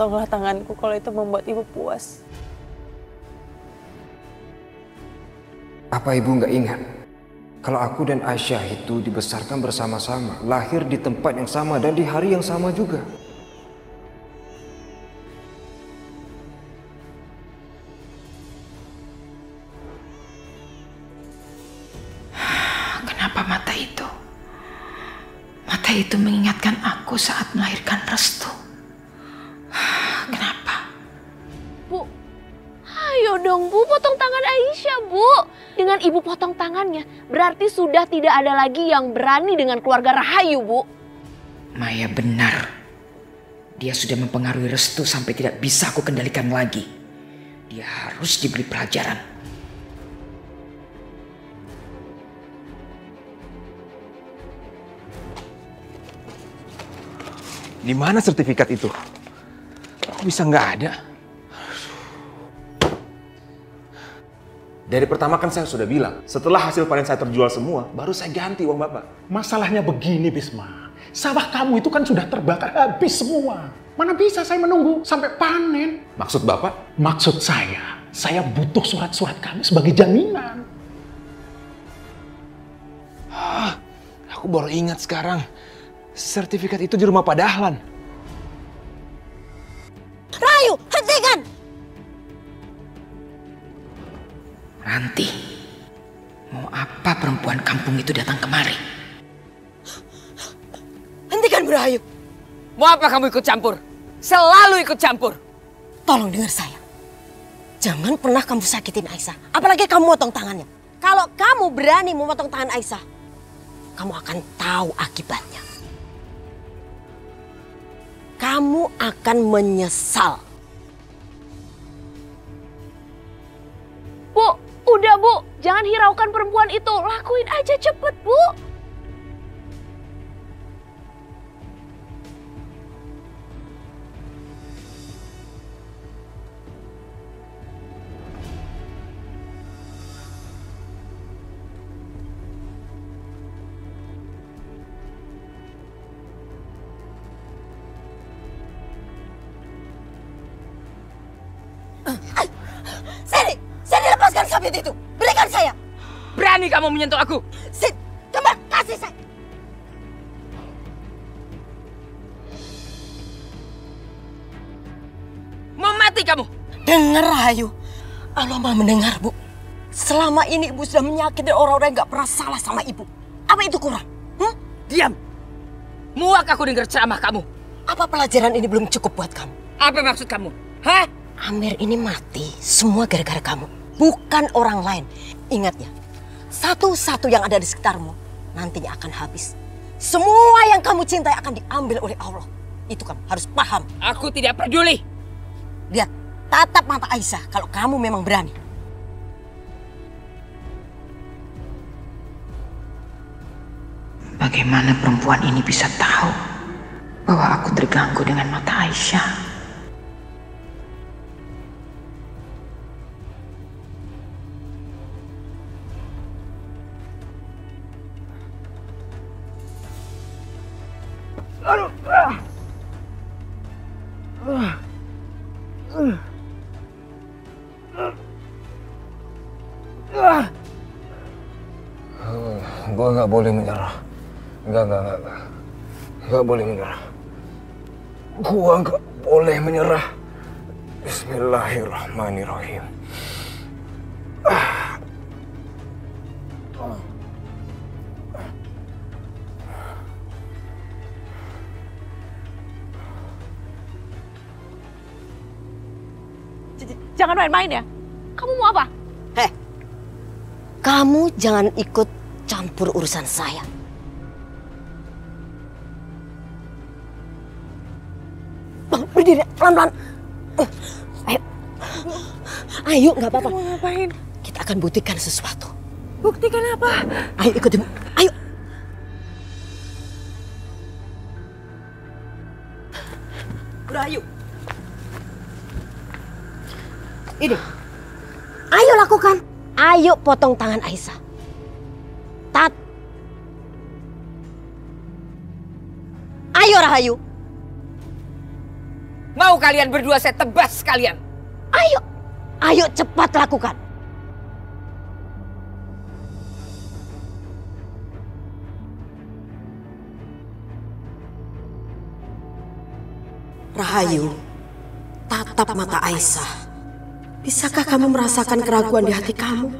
potonglah tanganku kalau itu membuat ibu puas. Apa ibu nggak ingat? Kalau aku dan Aisyah itu dibesarkan bersama-sama, lahir di tempat yang sama dan di hari yang sama juga. Kenapa mata itu? Mata itu mengingatkan aku saat melahirkan Restu. Kenapa? Bu, ayo dong Bu, potong tangan Aisyah Bu. Dengan ibu potong tangannya, berarti sudah tidak ada lagi yang berani dengan keluarga Rahayu Bu. Maya benar. Dia sudah mempengaruhi Restu sampai tidak bisa aku kendalikan lagi. Dia harus diberi pelajaran. Di mana sertifikat itu? Kok bisa nggak ada? Dari pertama kan saya sudah bilang, setelah hasil panen saya terjual semua, baru saya ganti uang Bapak. Masalahnya begini, Bisma. Sawah kamu itu kan sudah terbakar habis semua. Mana bisa saya menunggu sampai panen? Maksud Bapak? Maksud saya butuh surat-surat kamu sebagai jaminan. Aku baru ingat sekarang. Sertifikat itu di rumah Pak Dahlan. Rahayu, hentikan! Ranti, mau apa perempuan kampung itu datang kemari? Hentikan Rahayu. Mau apa kamu ikut campur? Selalu ikut campur. Tolong dengar saya. Jangan pernah kamu sakitin Aisyah. Apalagi kamu motong tangannya. Kalau kamu berani memotong tangan Aisyah, kamu akan tahu akibatnya. Kamu akan menyesal. Bu, udah Bu, jangan hiraukan perempuan itu. Lakuin aja cepet Bu. Sini lepaskan sabit itu. Berikan saya. Berani kamu menyentuh aku? Sini, coba kasih saya. Mau mati kamu? Dengar Rahayu. Allah Maha mendengar Bu. Selama ini Ibu sudah menyakiti orang-orang yang gak pernah salah sama Ibu. Apa itu kurang? Diam. Muak aku dengar ceramah kamu. Apa pelajaran ini belum cukup buat kamu? Apa maksud kamu? Hah? Amir ini mati semua gara-gara kamu. Bukan orang lain. Ingat ya, satu-satu yang ada di sekitarmu nantinya akan habis. Semua yang kamu cintai akan diambil oleh Allah. Itu kamu harus paham. Aku tidak peduli. Lihat, tatap mata Aisyah kalau kamu memang berani. Bagaimana perempuan ini bisa tahu bahwa aku terganggu dengan mata Aisyah? Gua nggak boleh menyerah. Enggak. Nggak boleh menyerah. Gua nggak boleh menyerah. Bismillahirrahmanirrahim. Jangan main-main ya. Kamu mau apa? Kamu jangan ikut campur urusan saya. Berdiri, pelan-pelan. Ayo. Ayo, nggak apa-apa. Mau ngapain? Kita akan buktikan sesuatu. Buktikan apa? Ayo ikut Ibu. Ayo. Rahayu. Ini. Ayo lakukan. Ayo potong tangan Aisyah. Ayo Rahayu. Mau kalian berdua saya tebas kalian. Ayo cepat lakukan. Rahayu, tatap mata Aisyah. Bisakah kamu merasakan keraguan di hati kamu?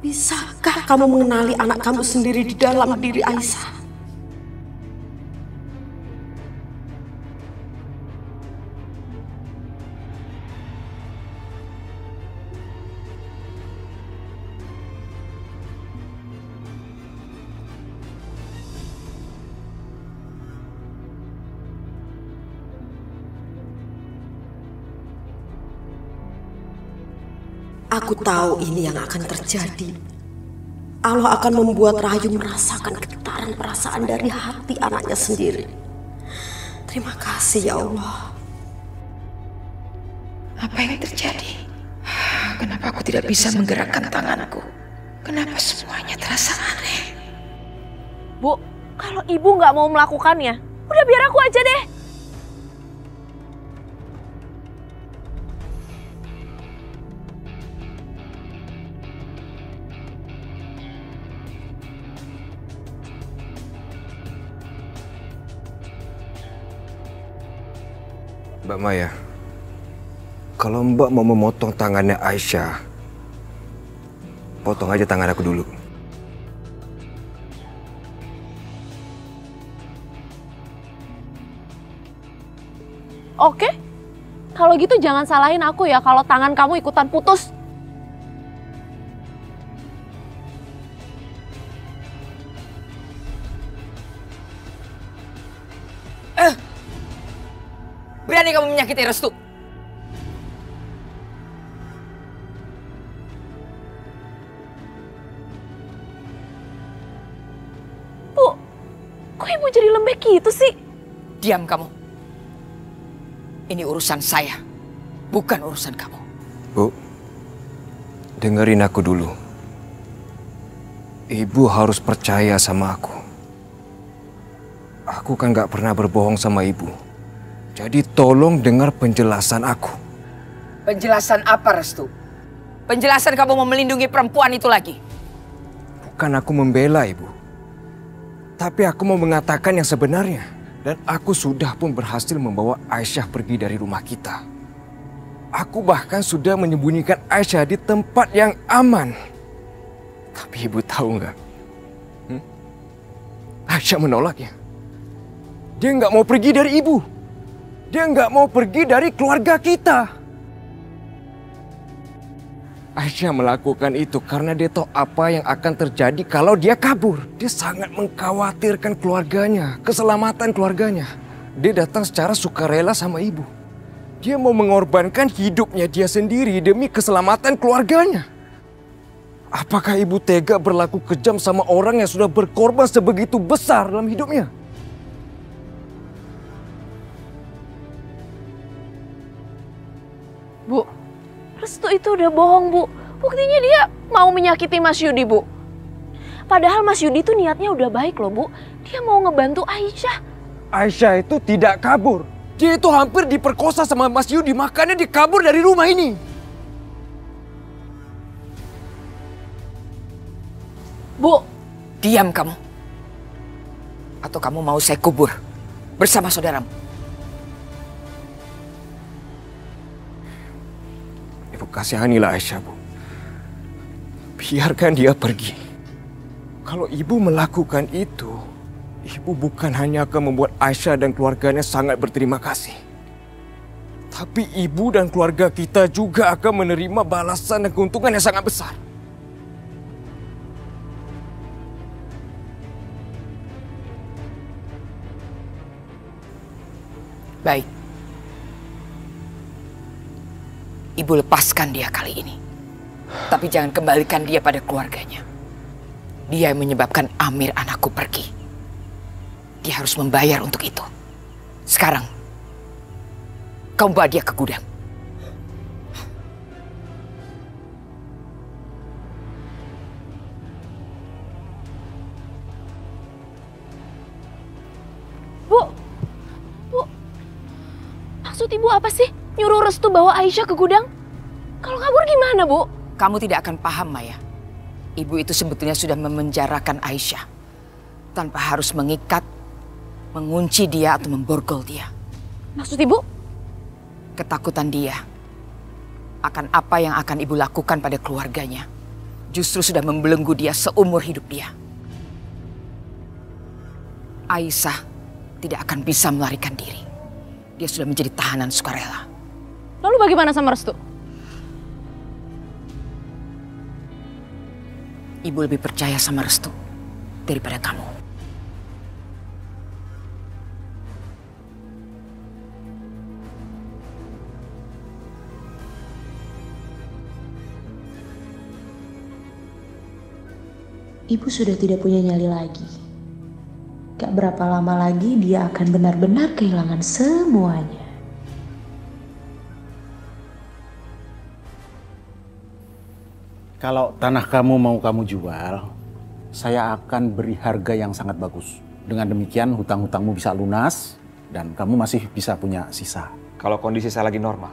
Bisakah kamu mengenali anak kamu sendiri di dalam diri Aisyah? Aku tahu ini yang akan terjadi. Allah akan membuat Rahayu merasakan getaran perasaan dari hati anaknya sendiri. Terima kasih ya Allah. Apa yang terjadi? Kenapa aku tidak bisa menggerakkan tanganku? Kenapa semuanya terasa aneh? Bu, kalau ibu nggak mau melakukannya, udah biar aku aja deh. Mbak Maya, kalau Mbak mau memotong tangannya Aisyah, potong aja tangan aku dulu. Oke, kalau gitu jangan salahin aku ya kalau tangan kamu ikutan putus. Berani kamu menyakiti Restu? Bu, kok ibu jadi lembek gitu sih? Diam kamu. Ini urusan saya, bukan urusan kamu. Bu, dengerin aku dulu. Ibu harus percaya sama aku. Aku kan gak pernah berbohong sama ibu. Jadi tolong dengar penjelasan aku. Penjelasan apa, Restu? Penjelasan kamu mau melindungi perempuan itu lagi? Bukan aku membela ibu. Tapi aku mau mengatakan yang sebenarnya. Dan aku sudah pun berhasil membawa Aisyah pergi dari rumah kita. Aku bahkan sudah menyembunyikan Aisyah di tempat yang aman. Tapi ibu tahu nggak? Aisyah menolaknya. Dia nggak mau pergi dari ibu. Dia nggak mau pergi dari keluarga kita. Aisyah melakukan itu karena dia tahu apa yang akan terjadi kalau dia kabur. Dia sangat mengkhawatirkan keluarganya, keselamatan keluarganya. Dia datang secara sukarela sama ibu. Dia mau mengorbankan hidupnya dia sendiri demi keselamatan keluarganya. Apakah ibu tega berlaku kejam sama orang yang sudah berkorban sebegitu besar dalam hidupnya? Bu, Restu itu udah bohong, Bu. Buktinya dia mau menyakiti Mas Yudi, Bu. Padahal Mas Yudi itu niatnya udah baik loh, Bu. Dia mau ngebantu Aisyah. Aisyah itu tidak kabur. Dia itu hampir diperkosa sama Mas Yudi, makanya dia kabur dari rumah ini. Bu, diam kamu. Atau kamu mau saya kubur bersama saudaramu? Ibu kasihanilah Aisyah, Bu. Biarkan dia pergi. Kalau ibu melakukan itu, ibu bukan hanya akan membuat Aisyah dan keluarganya sangat berterima kasih. Tapi ibu dan keluarga kita juga akan menerima balasan dan keuntungan yang sangat besar. Baik. Ibu lepaskan dia kali ini. Tapi jangan kembalikan dia pada keluarganya. Dia yang menyebabkan Amir anakku pergi. Dia harus membayar untuk itu. Sekarang, kamu bawa dia ke gudang. Bu, maksud ibu apa sih? Nyuruh Restu bawa Aisyah ke gudang? Kalau kabur gimana, Bu? Kamu tidak akan paham, Maya. Ibu itu sebetulnya sudah memenjarakan Aisyah tanpa harus mengikat, mengunci dia atau memborgol dia. Maksud ibu? Ketakutan dia akan apa yang akan ibu lakukan pada keluarganya justru sudah membelenggu dia seumur hidup dia. Aisyah tidak akan bisa melarikan diri. Dia sudah menjadi tahanan sukarela. Lalu bagaimana sama Restu? Ibu lebih percaya sama Restu daripada kamu. Ibu sudah tidak punya nyali lagi. Gak berapa lama lagi dia akan benar-benar kehilangan semuanya. Kalau tanah kamu mau kamu jual, saya akan beri harga yang sangat bagus. Dengan demikian hutang-hutangmu bisa lunas dan kamu masih bisa punya sisa. Kalau kondisi saya lagi normal,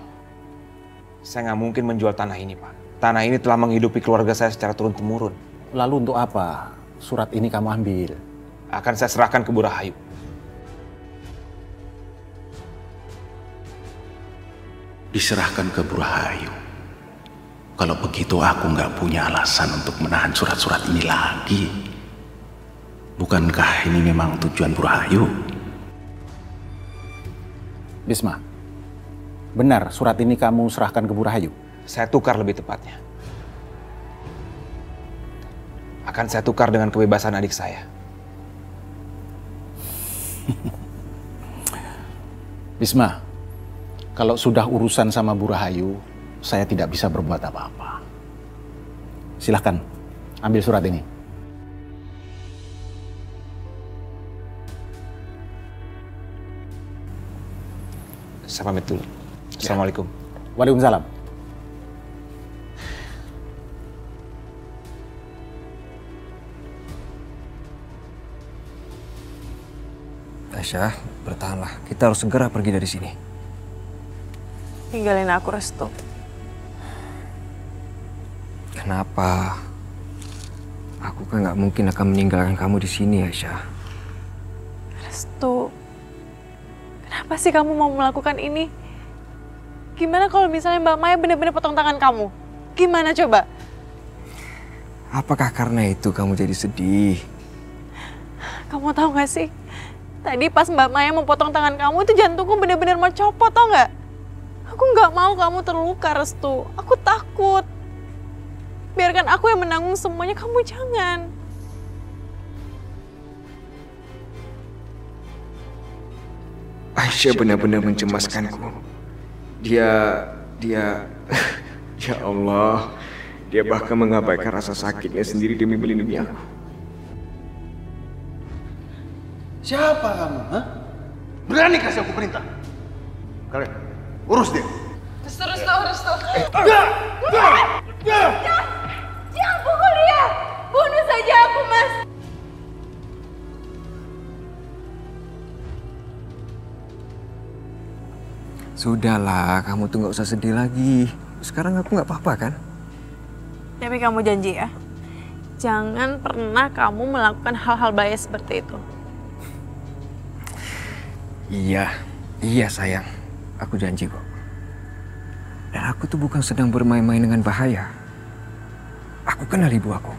saya nggak mungkin menjual tanah ini, Pak. Tanah ini telah menghidupi keluarga saya secara turun-temurun. Lalu untuk apa surat ini kamu ambil? Akan saya serahkan ke Bu Rahayu. Diserahkan ke Bu Rahayu. Kalau begitu aku nggak punya alasan untuk menahan surat-surat ini lagi. Bukankah ini memang tujuan Bu Rahayu? Bisma, benar surat ini kamu serahkan ke Bu Rahayu? Saya tukar lebih tepatnya. Akan saya tukar dengan kebebasan adik saya. Bisma, kalau sudah urusan sama Bu Rahayu, saya tidak bisa berbuat apa-apa. Silahkan, ambil surat ini. Saya pamit dulu. Assalamualaikum. Waalaikumsalam. Aisyah, bertahanlah. Kita harus segera pergi dari sini. Tinggalin aku, Restu. Kenapa? Aku kan nggak mungkin akan meninggalkan kamu di sini, Aisyah. Restu, kenapa sih kamu mau melakukan ini? Gimana kalau misalnya Mbak Maya benar-benar potong tangan kamu? Gimana coba? Apakah karena itu kamu jadi sedih? Kamu tahu gak sih? Tadi pas Mbak Maya mau potong tangan kamu, itu jantungku benar-benar mau copot, tau gak? Aku nggak mau kamu terluka, Restu. Aku takut. Biarkan aku yang menanggung semuanya, kamu jangan. Aisyah benar-benar mencemaskanku. Dia, ya Allah, dia bahkan mengabaikan rasa sakitnya sendiri demi melindungi aku. Siapa kamu? Hah? Berani kasih aku perintah? Kalian, urus dia. Restu. Jangan pukul dia. Bunuh saja aku, Mas. Sudahlah, kamu tuh nggak usah sedih lagi. Sekarang aku nggak apa-apa kan? Tapi kamu janji ya, jangan pernah kamu melakukan hal-hal bahaya seperti itu. Iya sayang. Aku janji kok. Dan aku tuh bukan sedang bermain-main dengan bahaya. Aku kenal ibu aku.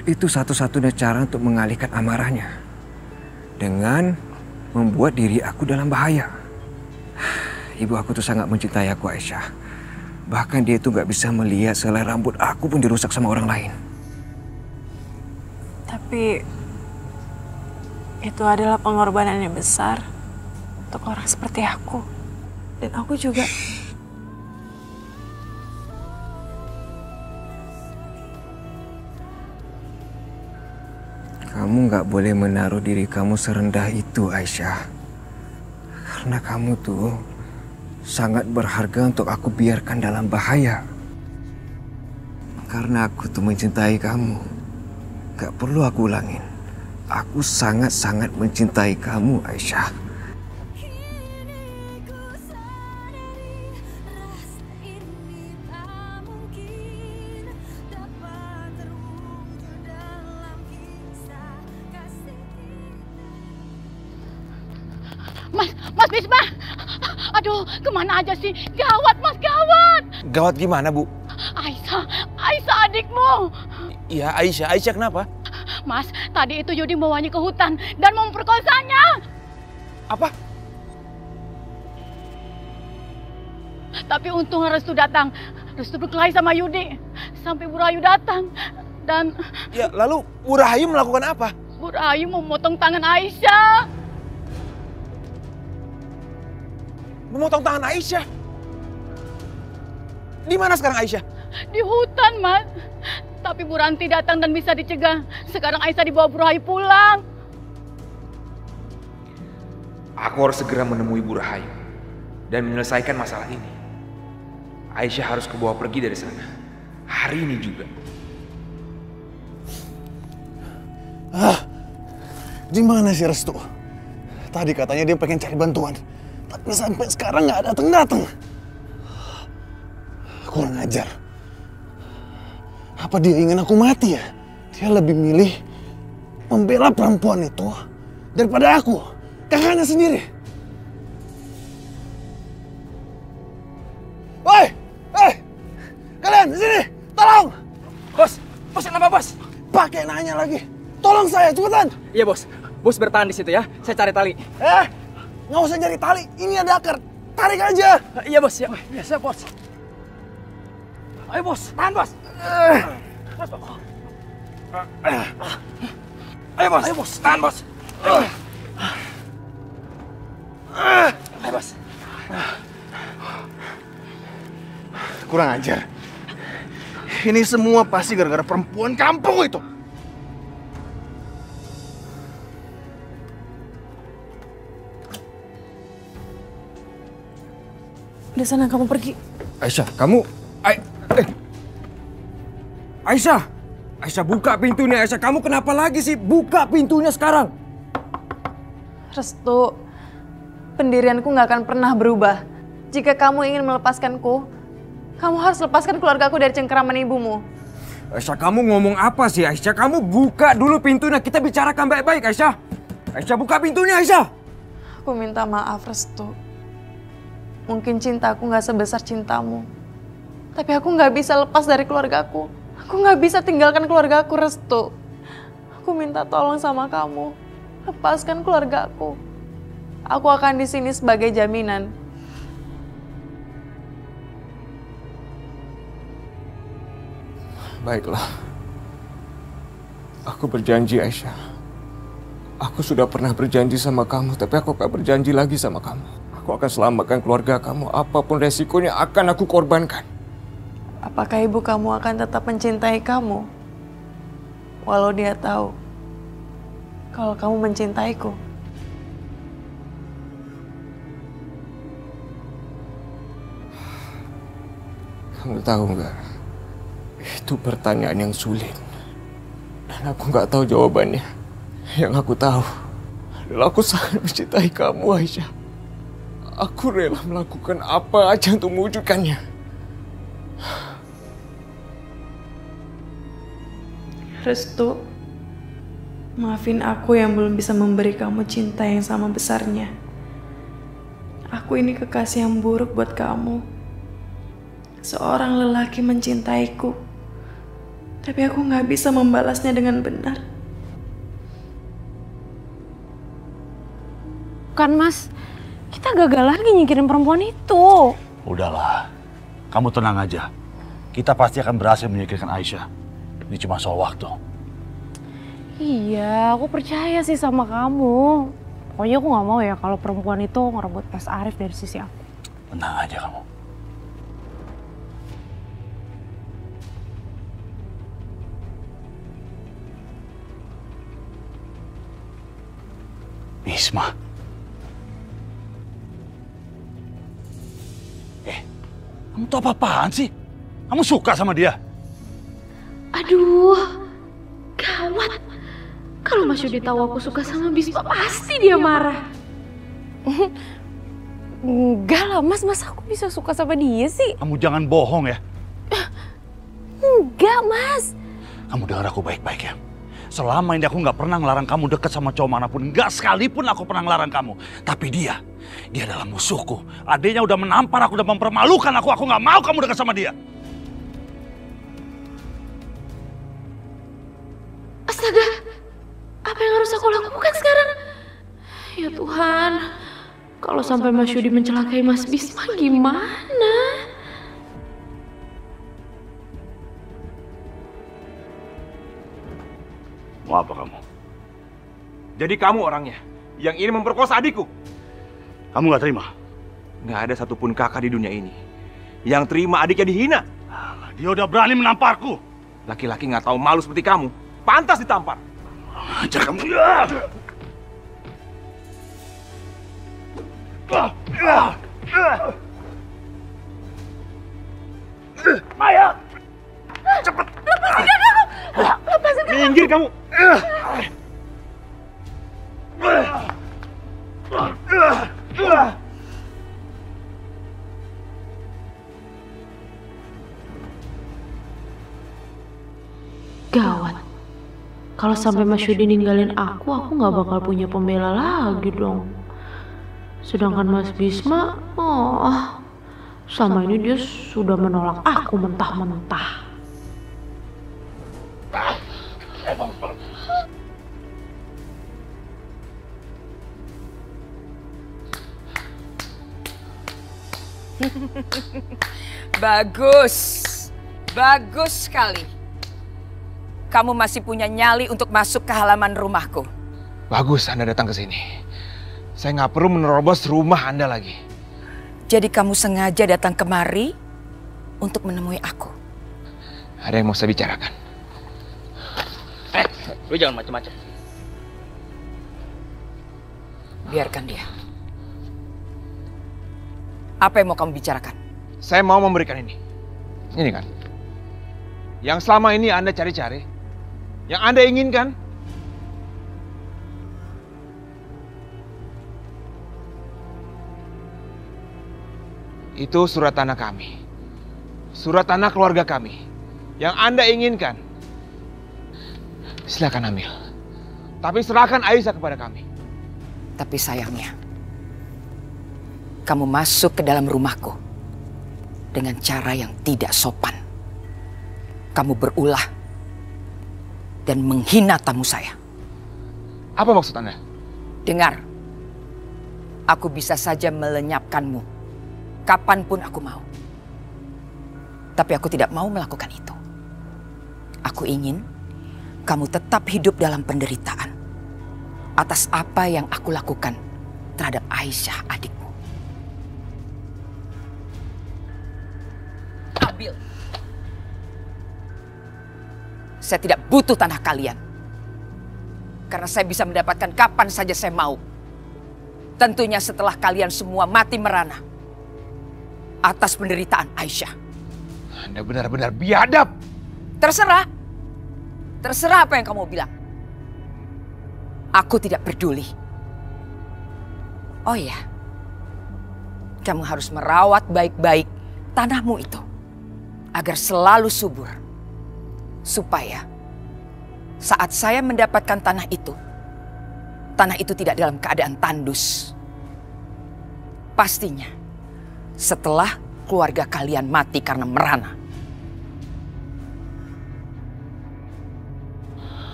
Itu satu-satunya cara untuk mengalihkan amarahnya. Dengan membuat diri aku dalam bahaya. Ibu aku tuh sangat mencintai aku, Aisyah. Bahkan dia itu gak bisa melihat selai rambut aku pun dirusak sama orang lain. Tapi itu adalah pengorbanan yang besar untuk orang seperti aku. Dan aku juga. Kamu gak boleh menaruh diri kamu serendah itu, Aisyah. Karena kamu tuh sangat berharga untuk aku biarkan dalam bahaya. Karena aku tuh mencintai kamu. Gak perlu aku ulangin. Aku sangat-sangat mencintai kamu, Aisyah. Mas Bisma! Aduh, kemana aja sih? Gawat, Mas, gawat! Gawat gimana, Bu? Aisyah adikmu. Iya, Aisyah kenapa? Mas, tadi itu Yudi membawanya ke hutan dan mau memperkosanya. Apa? Tapi untung Restu datang. Restu berkelahi sama Yudi. Sampai Bu Rahayu datang. Dan... Ya, lalu Bu Rahayu melakukan apa? Bu Rahayu memotong tangan Aisyah. Memotong tangan Aisyah? Di mana sekarang Aisyah? Di hutan, Mas. Tapi Bu Ranti datang dan bisa dicegah. Sekarang Aisyah dibawa Bu Rahayu pulang. Aku harus segera menemui Bu Rahayu dan menyelesaikan masalah ini. Aisyah harus kebawa pergi dari sana. Hari ini juga. Gimana sih Restu? Tadi katanya dia pengen cari bantuan. Tapi sampai sekarang nggak datang-datang. Kurang ajar. Apa dia ingin aku mati ya? Dia lebih milih membela perempuan itu daripada aku, kakaknya sendiri. Woi! Kalian di sini! Tolong! Bos kenapa bos? Pakai nanya lagi. Tolong saya, cepetan! Iya bos. Bos bertahan di situ ya. Saya cari tali. Nggak usah cari tali. Ini ada akar. Tarik aja. Iya bos. Ya. Biasa bos. Ayo bos, tahan bos. Ayo bos, tahan bos. Ayo bos. Kurang ajar. Ini semua pasti gara-gara perempuan kampung itu. Udah sana kamu pergi. Aisyah, kamu... Aisyah buka pintunya. Aisyah, kamu kenapa lagi sih? Buka pintunya sekarang. Restu, pendirianku nggak akan pernah berubah. Jika kamu ingin melepaskanku, kamu harus lepaskan keluargaku dari cengkeraman ibumu. Aisyah, kamu ngomong apa sih Aisyah? Kamu buka dulu pintunya, kita bicarakan baik-baik Aisyah. Aisyah, buka pintunya Aisyah. Aku minta maaf Restu. Mungkin cintaku nggak sebesar cintamu. Tapi aku nggak bisa lepas dari keluargaku. Aku nggak bisa tinggalkan keluargaku, Restu. Aku minta tolong sama kamu. Lepaskan keluargaku. Aku akan di sini sebagai jaminan. Baiklah. Aku berjanji Aisyah. Aku sudah pernah berjanji sama kamu, tapi aku akan berjanji lagi sama kamu. Aku akan selamatkan keluarga kamu, apapun resikonya akan aku korbankan. Apakah ibu kamu akan tetap mencintai kamu? Walau dia tahu kalau kamu mencintaiku. Kamu tahu nggak? Itu pertanyaan yang sulit. Dan aku nggak tahu jawabannya. Yang aku tahu adalah aku sangat mencintai kamu, Aisyah. Aku rela melakukan apa aja untuk mewujudkannya. Restu, maafin aku yang belum bisa memberi kamu cinta yang sama besarnya. Aku ini kekasih yang buruk buat kamu. Seorang lelaki mencintaiku, tapi aku nggak bisa membalasnya dengan benar. Kan Mas, kita gagal lagi nyingkirin perempuan itu. Udahlah, kamu tenang aja. Kita pasti akan berhasil menyingkirkan Aisyah. Ini cuma soal waktu. Iya, aku percaya sih sama kamu. Pokoknya aku gak mau ya kalau perempuan itu ngerebut Mas Arif dari sisi aku. Tenang aja kamu. Bisma. Kamu tuh apa-apaan sih? Kamu suka sama dia? Aduh, gawat. Kalau Mas Yudi tahu aku suka sama Bisma, pasti dia marah. Enggak lah Mas, masa aku bisa suka sama dia sih? Kamu jangan bohong ya. Enggak Mas. Kamu dengar aku baik-baik ya. Selama ini aku nggak pernah ngelarang kamu deket sama cowok manapun. Nggak sekalipun aku pernah ngelarang kamu. Tapi Dia adalah musuhku. Adiknya udah menampar aku, udah mempermalukan aku. Aku nggak mau kamu dekat sama dia. Astaga, apa yang harus aku lakukan sekarang? Ya Tuhan, kalau sampai Mas Yudi mencelakai Mas Bisma gimana? Mau apa kamu? Jadi kamu orangnya yang ingin memperkosa adikku? Kamu nggak terima? Nggak ada satupun kakak di dunia ini yang terima adiknya dihina. Dia udah berani menamparku. Laki-laki nggak tahu malu seperti kamu, pantas ditampar. Ajar kamu ya. Maya, cepet. Lepasin aku. Minggir kamu. Gawat. Kalau sampai Mas Yudi ninggalin aku nggak bakal punya pembela lagi dong. Sedangkan Mas Bisma, sama ini dia sudah menolak aku mentah-mentah. Bagus, bagus sekali. Kamu masih punya nyali untuk masuk ke halaman rumahku. Bagus Anda datang ke sini. Saya nggak perlu menerobos rumah Anda lagi. Jadi kamu sengaja datang kemari untuk menemui aku. Ada yang mau saya bicarakan. Lu jangan macam-macam. Biarkan dia. Apa yang mau kamu bicarakan? Saya mau memberikan ini. Ini kan. Yang selama ini Anda cari-cari. Yang Anda inginkan. Itu surat tanah kami. Surat tanah keluarga kami. Yang Anda inginkan. Silakan ambil. Tapi serahkan Aisyah kepada kami. Tapi sayangnya, kamu masuk ke dalam rumahku dengan cara yang tidak sopan. Kamu berulah dan menghina tamu saya. Apa maksud Anda? Dengar, aku bisa saja melenyapkanmu kapanpun aku mau. Tapi aku tidak mau melakukan itu. Aku ingin kamu tetap hidup dalam penderitaan atas apa yang aku lakukan terhadap Aisyah adikmu. Ambil. Saya tidak butuh tanah kalian. Karena saya bisa mendapatkan kapan saja saya mau. Tentunya setelah kalian semua mati merana atas penderitaan Aisyah. Anda benar-benar biadab. Terserah. Terserah apa yang kamu bilang. Aku tidak peduli. Oh iya. Kamu harus merawat baik-baik tanahmu itu. Agar selalu subur. Supaya saat saya mendapatkan tanah itu tidak dalam keadaan tandus. Pastinya setelah keluarga kalian mati karena merana.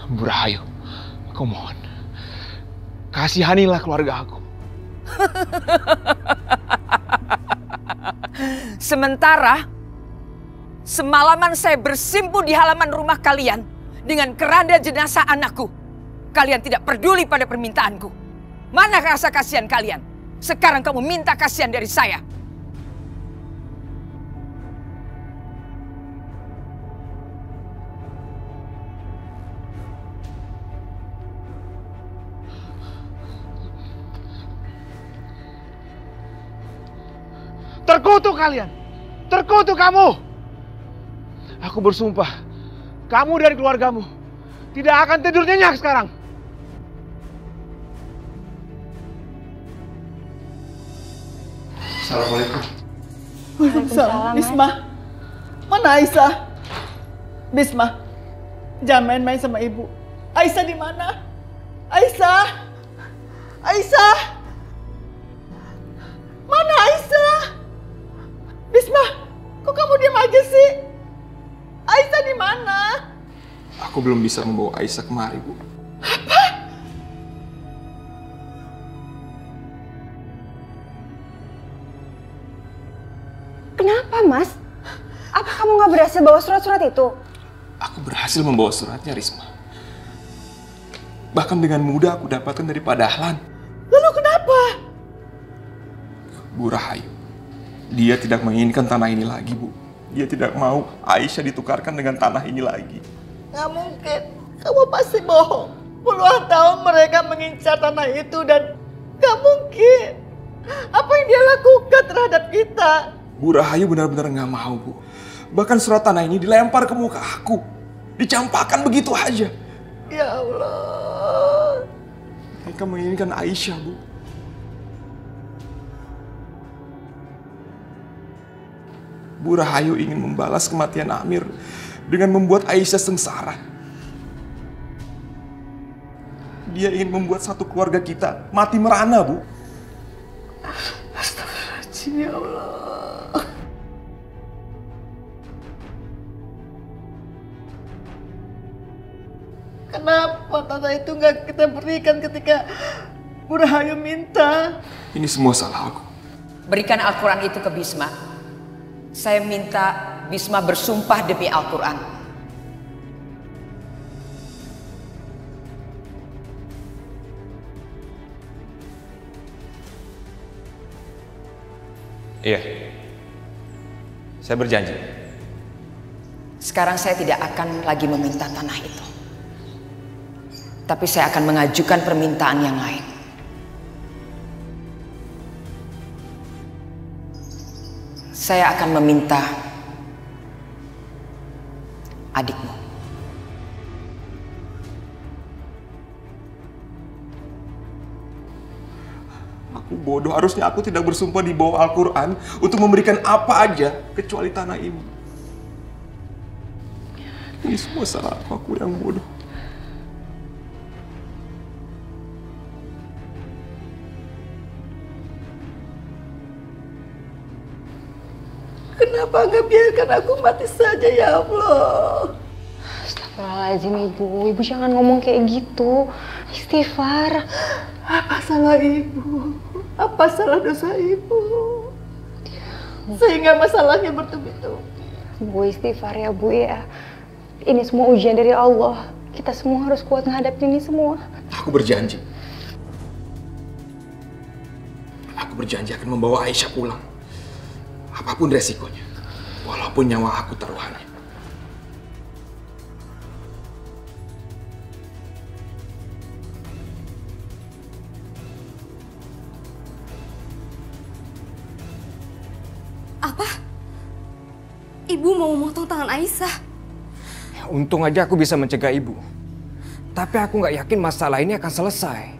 Bu Rahayu, aku mohon. Kasihanilah keluarga aku. Sementara semalaman saya bersimpu di halaman rumah kalian dengan keranda jenazah anakku. Kalian tidak peduli pada permintaanku. Mana rasa kasihan kalian? Sekarang kamu minta kasihan dari saya. Terkutuk kalian. Terkutuk kamu. Aku bersumpah, kamu dan keluargamu tidak akan tidur nyenyak sekarang. Assalamualaikum. Waalaikumsalam. Bisma, mana Aisyah? Bisma, jangan main-main sama ibu. Aisyah di mana? Aisyah, Aisyah. aja sih? Aisyah di mana? Aku belum bisa membawa Aisyah kemari, Bu. Apa? Kenapa, Mas? Apa kamu nggak berhasil bawa surat-surat itu? Aku berhasil membawa suratnya, Risma. Bahkan dengan mudah aku dapatkan dari Pak Dahlan. Lalu kenapa? Bu Rahayu, dia tidak menginginkan tanah ini lagi, Bu. Dia tidak mau Aisyah ditukarkan dengan tanah ini lagi. Nggak mungkin. Kamu pasti bohong. Puluhan tahun mereka mengincar tanah itu dan nggak mungkin. Apa yang dia lakukan terhadap kita? Bu Rahayu benar-benar nggak mau, Bu. Bahkan surat tanah ini dilempar ke muka aku. Dicampakkan begitu aja. Ya Allah. Mereka menginginkan Aisyah, Bu. Bu Rahayu ingin membalas kematian Amir dengan membuat Aisyah sengsara. Dia ingin membuat satu keluarga kita mati merana, Bu. Astagfirullahaladzim, ya Allah. Kenapa tanah itu nggak kita berikan ketika Bu Rahayu minta? Ini semua salah aku. Berikan Al-Quran itu ke Bisma. Saya minta Bisma bersumpah demi Al-Quran. Iya. Saya berjanji. Sekarang saya tidak akan lagi meminta tanah itu. Tapi saya akan mengajukan permintaan yang lain. Saya akan meminta adikmu. Aku bodoh, harusnya aku tidak bersumpah di bawah Al-Quran untuk memberikan apa aja kecuali tanah ini. Ini semua salah aku yang bodoh. Kenapa nggak biarkan aku mati saja, ya Allah? Astagfirullahaladzim, Ibu jangan ngomong kayak gitu. Istighfar. Apa salah Ibu? Apa salah dosa Ibu? Sehingga masalahnya bertubi-tubi. Bu, istighfar ya, Bu ya. Ini semua ujian dari Allah. Kita semua harus kuat menghadapi ini semua. Aku berjanji. Aku berjanji akan membawa Aisyah pulang. Apapun resikonya. Walaupun nyawa aku taruhannya. Apa? Ibu mau memotong tangan Aisyah? Untung aja aku bisa mencegah ibu. Tapi aku nggak yakin masalah ini akan selesai.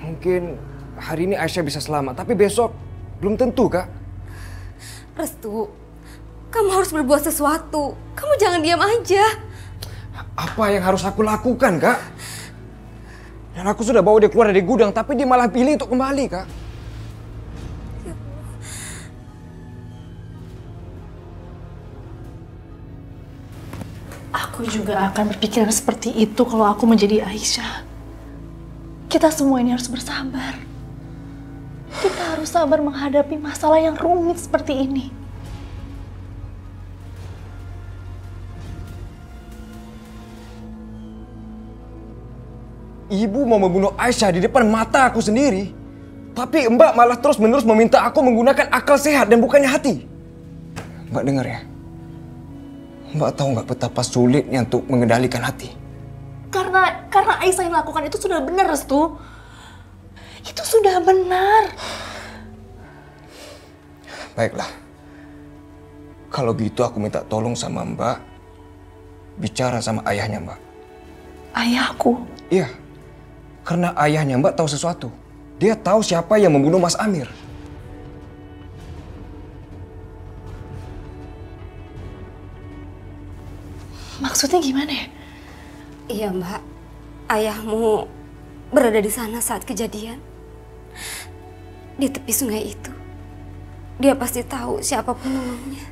Mungkin hari ini Aisyah bisa selamat, tapi besok belum tentu, Kak. Restu, kamu harus berbuat sesuatu. Kamu jangan diam aja. Apa yang harus aku lakukan, Kak? Dan aku sudah bawa dia keluar dari gudang, tapi dia malah pilih untuk kembali, Kak. Aku juga akan berpikiran seperti itu kalau aku menjadi Aisyah. Kita semua ini harus bersabar. Kita harus sabar menghadapi masalah yang rumit seperti ini. Ibu mau membunuh Aisyah di depan mata aku sendiri. Tapi Mbak malah terus-menerus meminta aku menggunakan akal sehat dan bukannya hati. Mbak dengar ya? Mbak tahu nggak betapa sulitnya untuk mengendalikan hati? Karena Aisyah yang melakukan itu sudah benar, Restu. Itu sudah benar. Baiklah. Kalau gitu aku minta tolong sama Mbak. Bicara sama ayahnya Mbak. Ayahku? Iya. Karena ayahnya Mbak tahu sesuatu. Dia tahu siapa yang membunuh Mas Amir. Maksudnya gimana ya? Iya, Mbak. Ayahmu berada di sana saat kejadian. Di tepi sungai itu. Dia pasti tahu siapa pembunuhnya.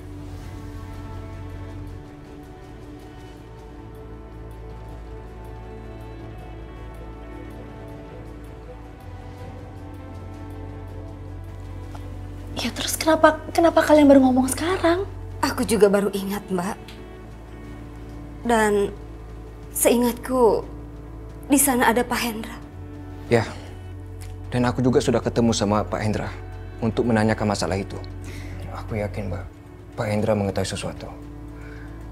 Ya terus kenapa kalian baru ngomong sekarang? Aku juga baru ingat, Mbak. Dan seingatku di sana ada Pak Hendra. Ya, dan aku juga sudah ketemu sama Pak Hendra untuk menanyakan masalah itu. Aku yakin, Mbak, Pak Hendra mengetahui sesuatu.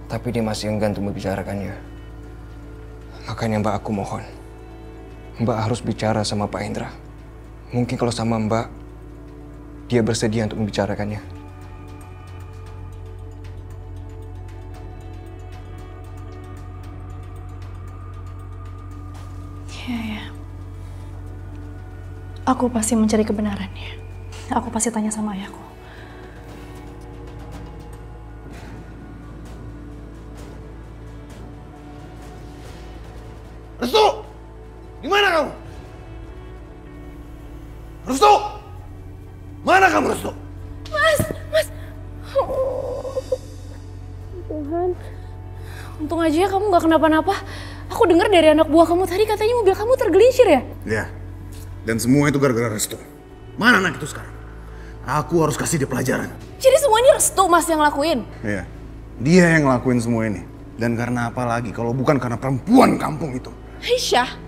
Tapi dia masih enggan untuk membicarakannya. Makanya Mbak, aku mohon, Mbak harus bicara sama Pak Hendra. Mungkin kalau sama Mbak, dia bersedia untuk membicarakannya. Ya. Aku pasti mencari kebenarannya. Aku pasti tanya sama ayahku. Restu! Gimana kamu? Restu! Mana kamu, Restu? Mas! Tuhan. Untung aja ya kamu gak kenapa-napa. Aku dengar dari anak buah kamu tadi katanya mobil kamu tergelincir ya? Ya. Dan semua itu gara-gara Restu. Mana anak itu sekarang? Aku harus kasih dia pelajaran. Jadi semua ini Restu Mas yang lakuin? Iya. Dia yang ngelakuin semua ini. Dan karena apa lagi kalau bukan karena perempuan kampung itu? Aisyah.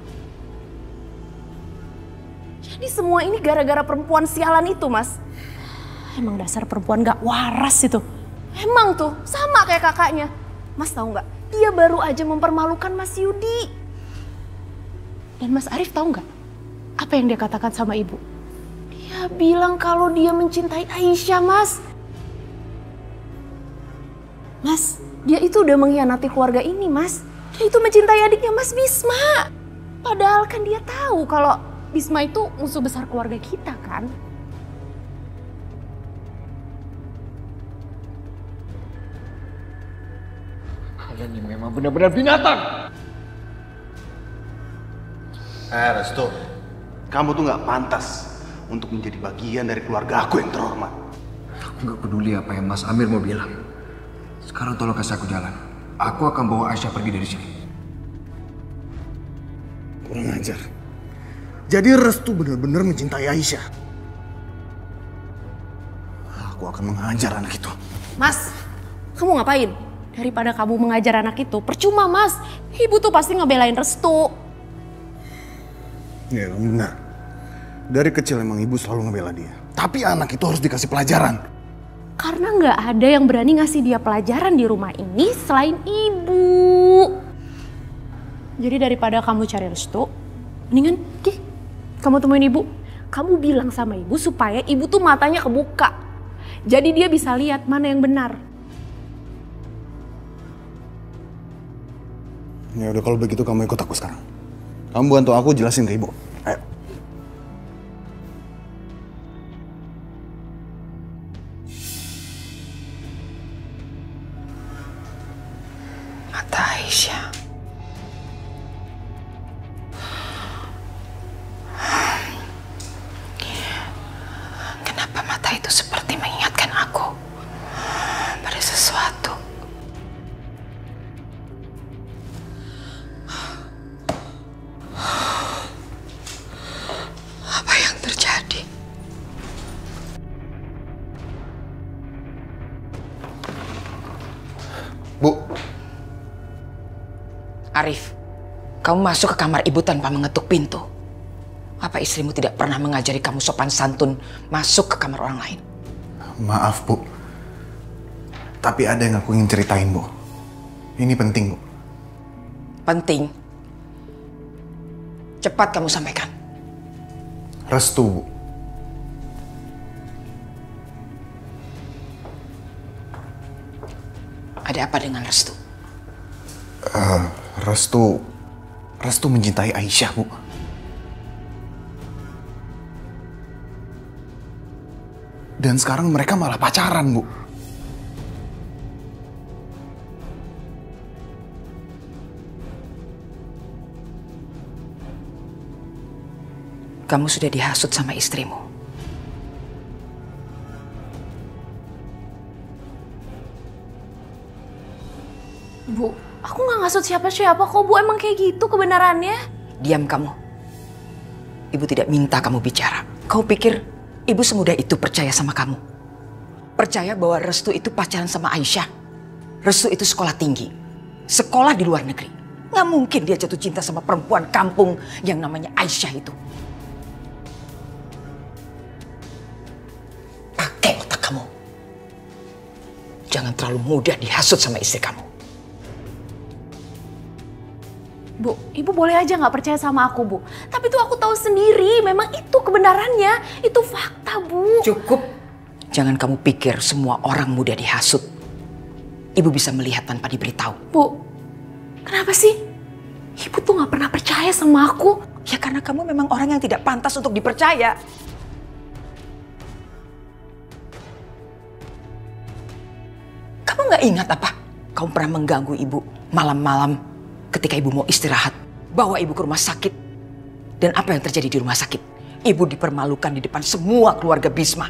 Jadi semua ini gara-gara perempuan sialan itu, Mas. Emang dasar perempuan gak waras itu. Emang tuh, sama kayak kakaknya. Mas tahu nggak? Dia baru aja mempermalukan Mas Yudi. Dan Mas Arif tahu nggak? Apa yang dia katakan sama ibu? Dia bilang kalau dia mencintai Aisyah, Mas. Mas, dia itu udah mengkhianati keluarga ini, Mas. Dia itu mencintai adiknya Mas Bisma. Padahal kan dia tahu kalau Bisma itu musuh besar keluarga kita kan. Kalian ini memang benar-benar binatang. Restu, kamu tuh nggak pantas untuk menjadi bagian dari keluarga aku yang terhormat. Aku nggak peduli apa yang Mas Amir mau bilang. Sekarang tolong kasih aku jalan. Aku akan bawa Aisyah pergi dari sini. Kurang ajar. Jadi Restu benar-benar mencintai Aisyah. Aku akan menghajar anak itu. Mas, kamu ngapain? Daripada kamu mengajar anak itu, percuma Mas. Ibu tuh pasti ngebelain Restu. Ya, kamu benar. Dari kecil emang ibu selalu ngebela dia. Tapi anak itu harus dikasih pelajaran. Karena nggak ada yang berani ngasih dia pelajaran di rumah ini selain ibu. Jadi daripada kamu cari Restu, mendingan kamu temuin ibu. Kamu bilang sama ibu supaya ibu tuh matanya kebuka. Jadi dia bisa lihat mana yang benar. Ya udah kalau begitu kamu ikut aku sekarang. Kamu bantu aku jelasin ke ibu. Ayo. Mata Aisyah. Kenapa mata itu seperti mengingatkan aku pada sesuatu? Apa yang terjadi? Bu. Arif, kamu masuk ke kamar ibu tanpa mengetuk pintu. Apa istrimu tidak pernah mengajari kamu sopan santun masuk ke kamar orang lain? Maaf, Bu. Tapi ada yang aku ingin ceritain, Bu. Ini penting, Bu. Penting? Cepat kamu sampaikan. Restu, Bu. Ada apa dengan Restu? Restu mencintai Aisyah, Bu. Dan sekarang mereka malah pacaran, Bu. Kamu sudah dihasut sama istrimu. Bu, aku nggak ngasut siapa-siapa kok, Bu. Emang kayak gitu kebenarannya. Diam kamu. Ibu tidak minta kamu bicara. Kau pikir ibu semudah itu percaya sama kamu? percaya bahwa Restu itu pacaran sama Aisyah. Restu itu sekolah tinggi, sekolah di luar negeri. Nggak mungkin dia jatuh cinta sama perempuan kampung yang namanya Aisyah itu. Pakai otak kamu. Jangan terlalu mudah dihasut sama istri kamu. Bu, Ibu boleh aja nggak percaya sama aku, Bu. Tapi tuh aku tahu sendiri, memang itu kebenarannya. Itu fakta, Bu. Cukup. Jangan kamu pikir semua orang mudah dihasut. Ibu bisa melihat tanpa diberitahu. Bu, kenapa sih? Ibu tuh nggak pernah percaya sama aku. Ya karena kamu memang orang yang tidak pantas untuk dipercaya. Kamu nggak ingat apa? Kamu pernah mengganggu ibu malam-malam ketika ibu mau istirahat. Bawa ibu ke rumah sakit. Dan apa yang terjadi di rumah sakit? Ibu dipermalukan di depan semua keluarga Bisma.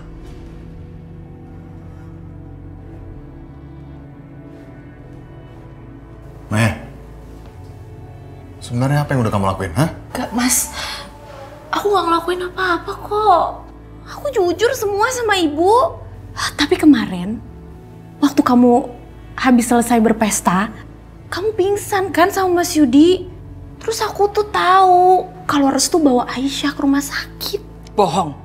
Maya, sebenarnya apa yang udah kamu lakuin, hah? Gak, Mas. Aku gak ngelakuin apa-apa kok. Aku jujur semua sama Ibu. Tapi kemarin, waktu kamu habis selesai berpesta, kamu pingsan kan sama Mas Yudi? Terus aku tuh tahu kalau Restu bawa Aisyah ke rumah sakit. Bohong.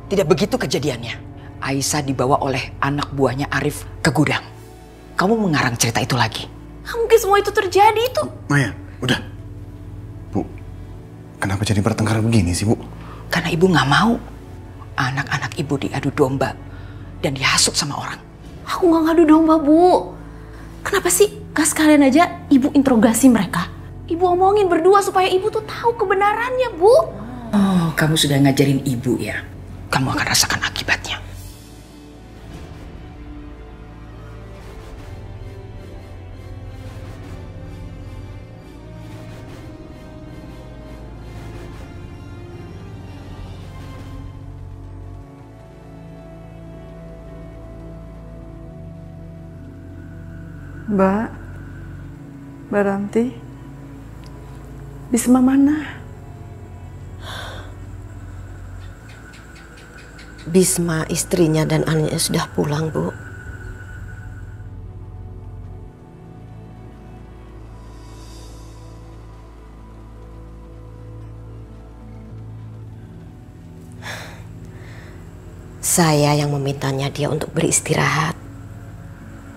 Tidak begitu kejadiannya. Aisyah dibawa oleh anak buahnya Arif ke gudang. Kamu mengarang cerita itu lagi. Gak mungkin semua itu terjadi itu. Maya, udah. Bu, kenapa jadi bertengkar begini sih, Bu? Karena ibu gak mau anak-anak ibu diadu domba dan dihasut sama orang. Aku gak ngadu domba, Bu. Kenapa sih gak sekalian aja ibu interogasi mereka? Ibu omongin berdua supaya ibu tuh tahu kebenarannya, Bu. Oh, kamu sudah ngajarin ibu ya? Kamu akan rasakan akibatnya. Mbak Ranti, Bisma mana? Bisma istrinya dan anaknya sudah pulang, Bu. Saya yang memintanya dia untuk beristirahat.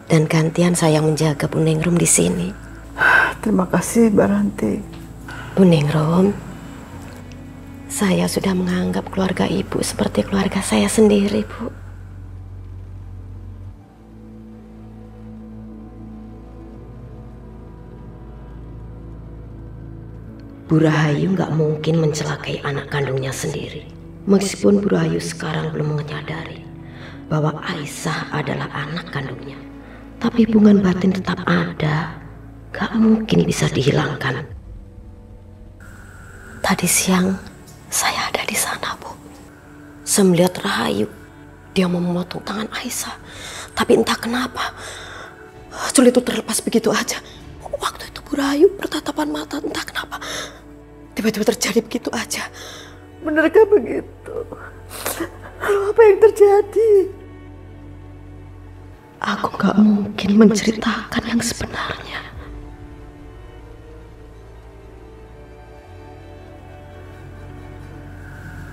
Dan gantian saya yang menjaga Bu Ningrum di sini. Terima kasih, Mbak Ranti. Bu Ningrum, saya sudah menganggap keluarga Ibu seperti keluarga saya sendiri, Bu. Bu Rahayu nggak mungkin mencelakai anak kandungnya sendiri. Meskipun Bu Rahayu sekarang belum menyadari bahwa Aisyah adalah anak kandungnya. Tapi hubungan batin tetap ada, gak mungkin bisa dihilangkan. Tadi siang saya ada di sana, Bu. Saya melihat Rahayu, dia mau memotong tangan Aisyah. Tapi entah kenapa, sulit itu terlepas begitu aja. Waktu itu Bu Rahayu bertatapan mata, entah kenapa. Tiba-tiba terjadi begitu aja. Benarkah begitu? Lalu apa yang terjadi? Aku gak mungkin menceritakan yang sebenarnya.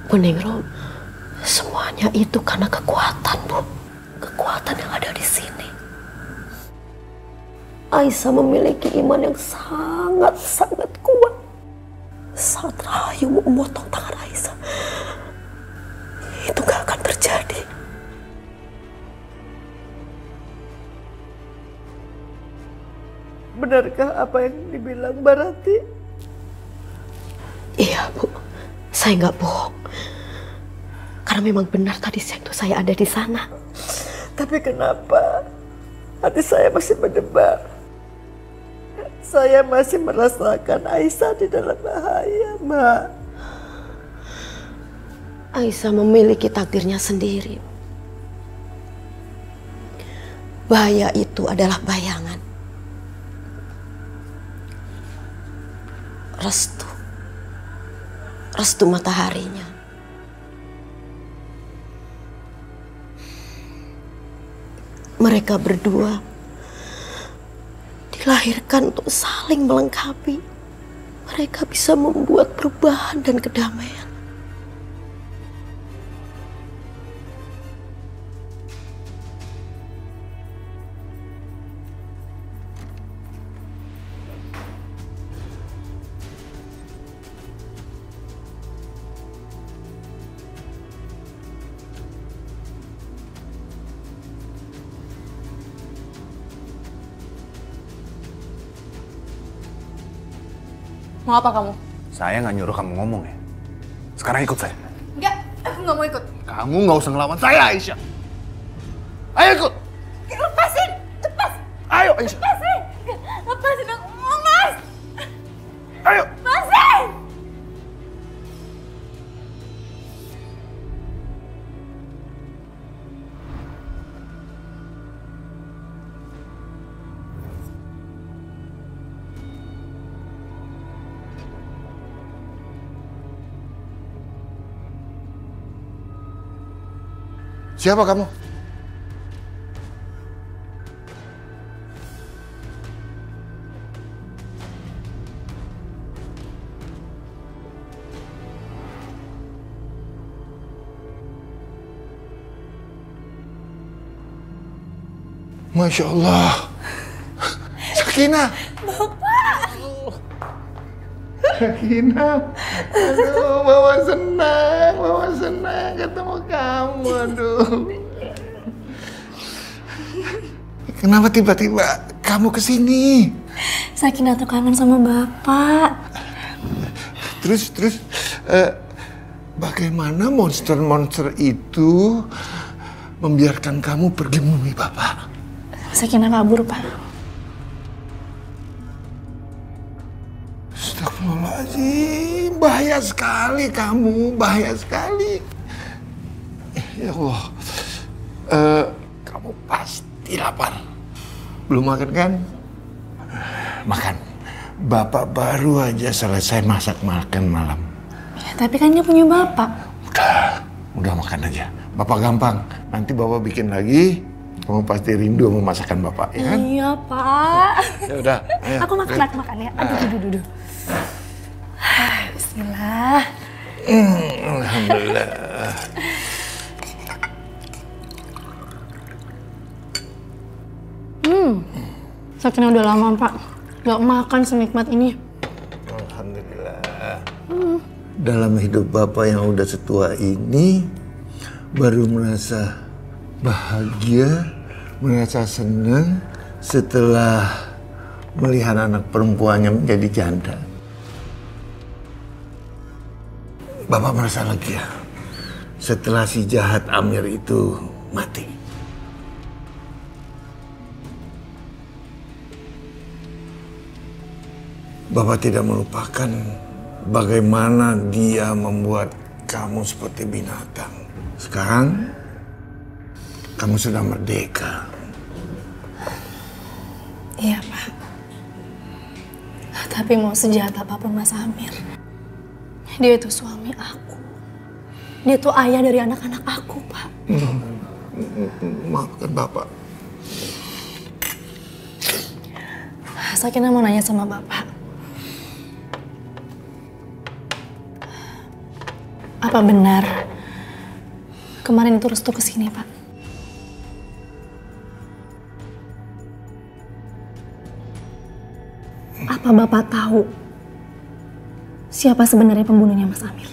Bu Ningrum, semuanya itu karena kekuatan, Bu. Kekuatan yang ada di sini. Aisyah memiliki iman yang sangat-sangat kuat. Saat Rahayu mau memotong tangan Aisyah, itu gak akan terjadi. Benarkah apa yang dibilang Mbak Ranti? Iya, Bu. Saya nggak bohong. Karena memang benar tadi siang itu saya ada di sana. Tapi kenapa hati saya masih berdebar? Saya masih merasakan Aisyah di dalam bahaya, Mbak. Aisyah memiliki takdirnya sendiri. Bahaya itu adalah bayangan. restu mataharinya. Mereka berdua dilahirkan untuk saling melengkapi. Mereka bisa membuat perubahan dan kedamaian. Mau apa kamu? Saya nggak nyuruh kamu ngomong ya. Sekarang ikut saya. Enggak, aku nggak mau ikut. Kamu nggak usah ngelawan saya, Aisyah. Ayo ikut. Lepasin, lepas. Ayo, Aisyah. Lepasin, lepasin aku, Mas. Ayo. Lepasin. Siapa kamu? Masya Allah. Sakinah. Bapak. Sakinah. Aduh, Mama senang ketemu kamu. Aduh. Kenapa tiba-tiba kamu kesini? Sakinah tuh kangen sama Bapak. Terus, bagaimana monster-monster itu membiarkan kamu pergi menemui Bapak? Sakinah kabur, Pak. Astagfirullahaladzim, bahaya sekali kamu, bahaya sekali. Ya Allah, kamu pasti lapar. Belum makan kan? Makan. Bapak baru aja selesai masak makan malam. Ya, tapi kan dia punya Bapak. Udah makan aja. Bapak gampang. Nanti Bapak bikin lagi. Kamu pasti rindu sama masakan Bapak, ya kan? Iya, Pak. Ya udah. Ayo. Aku makan ya. Aduh. Bismillah. Alhamdulillah. Sakinah udah lama, Pak. Gak makan senikmat ini. Alhamdulillah. Dalam hidup Bapak yang udah setua ini, baru merasa bahagia, merasa senang setelah melihat anak perempuannya menjadi janda. Bapak merasa lega setelah si jahat Amir itu mati. Bapak tidak melupakan bagaimana dia membuat kamu seperti binatang. Sekarang kamu sudah merdeka. Iya, Pak. Tapi mau sejahat apapun Mas Amir, dia itu suami aku. Dia itu ayah dari anak-anak aku, Pak. Maafkan Bapak. Sakinah mau nanya sama Bapak. Apa benar kemarin itu Restu kesini, Pak? Apa Bapak tahu siapa sebenarnya pembunuhnya Mas Amir?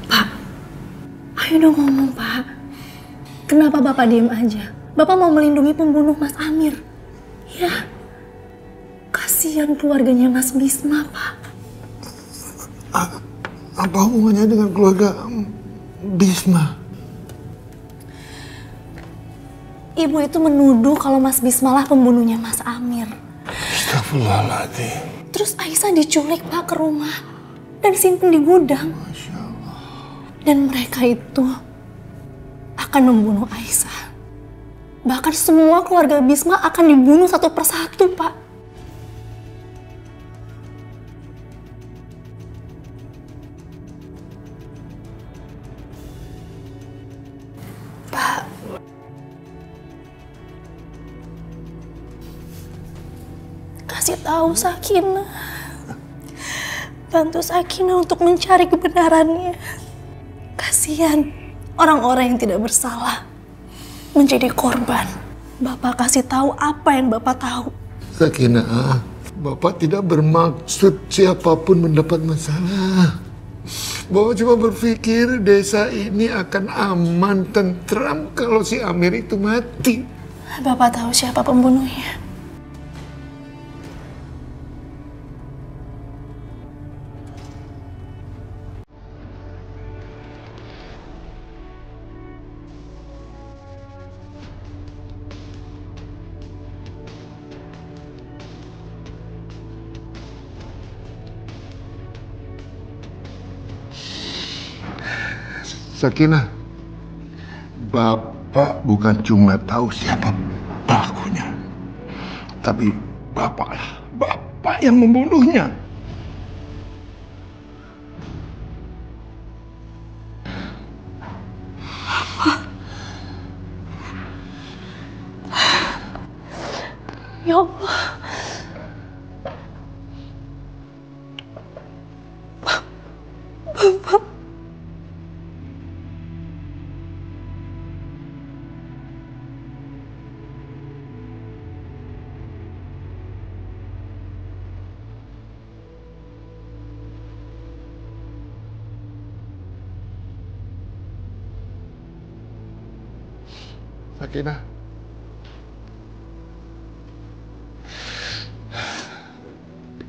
Pak, ayo dong ngomong, Pak. Kenapa Bapak diem aja? Bapak mau melindungi pembunuh Mas Amir. Ya, kasihan keluarganya Mas Bisma, Pak. Apa hubungannya dengan keluarga Bisma? Ibu itu menuduh kalau Mas Bisma lah pembunuhnya Mas Amir. Astagfirullahaladzim. Terus Aisyah diculik, Pak, ke rumah dan disimpan di gudang. Masya Allah. Dan mereka itu akan membunuh Aisyah. Bahkan semua keluarga Bisma akan dibunuh satu persatu, Pak. Pak, kasih tahu Sakinah. Bantu Sakinah untuk mencari kebenarannya. Kasihan orang-orang yang tidak bersalah menjadi korban. Bapak kasih tahu apa yang Bapak tahu. Sakinah, Bapak tidak bermaksud siapapun mendapat masalah. Bapak cuma berpikir desa ini akan aman, tentram kalau si Amir itu mati. Bapak tahu siapa pembunuhnya? Sakinah, Bapak bukan cuma tahu siapa pelakunya, tapi Bapaklah, Bapak yang membunuhnya. Ya Allah. Bapak. Sakinah,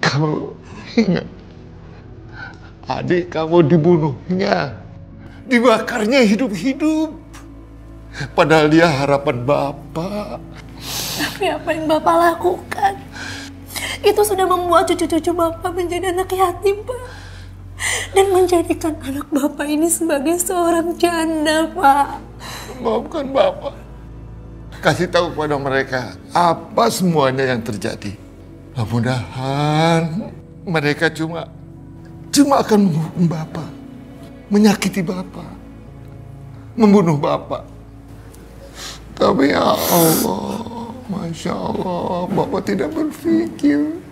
kamu ingat adik kamu dibunuhnya, dibakarnya hidup-hidup, padahal dia harapan Bapak. Tapi apa yang Bapak lakukan itu sudah membuat cucu-cucu Bapak menjadi anak yatim, Pak, dan menjadikan anak Bapak ini sebagai seorang janda, Pak. Maafkan Bapak. Kasih tahu pada mereka apa semuanya yang terjadi. Mudah-mudahan mereka cuma akan menghukum Bapak, menyakiti Bapak, membunuh Bapak. Tapi ya Allah, Masya Allah, Bapak tidak berpikir,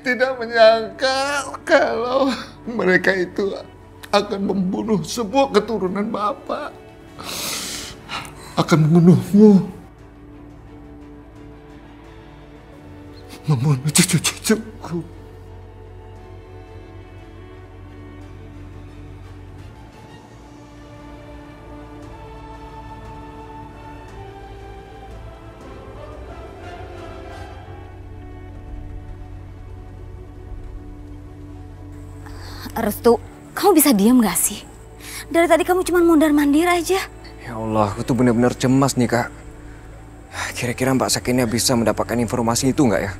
tidak menyangka kalau mereka itu akan membunuh semua keturunan Bapak, akan membunuhmu, membunuh cucu-cucuku. Restu, kamu bisa diam gak sih? Dari tadi kamu cuma mondar-mandir aja. Ya Allah, aku tuh benar-benar cemas nih, Kak. Kira-kira Mbak Sakinah bisa mendapatkan informasi itu nggak ya?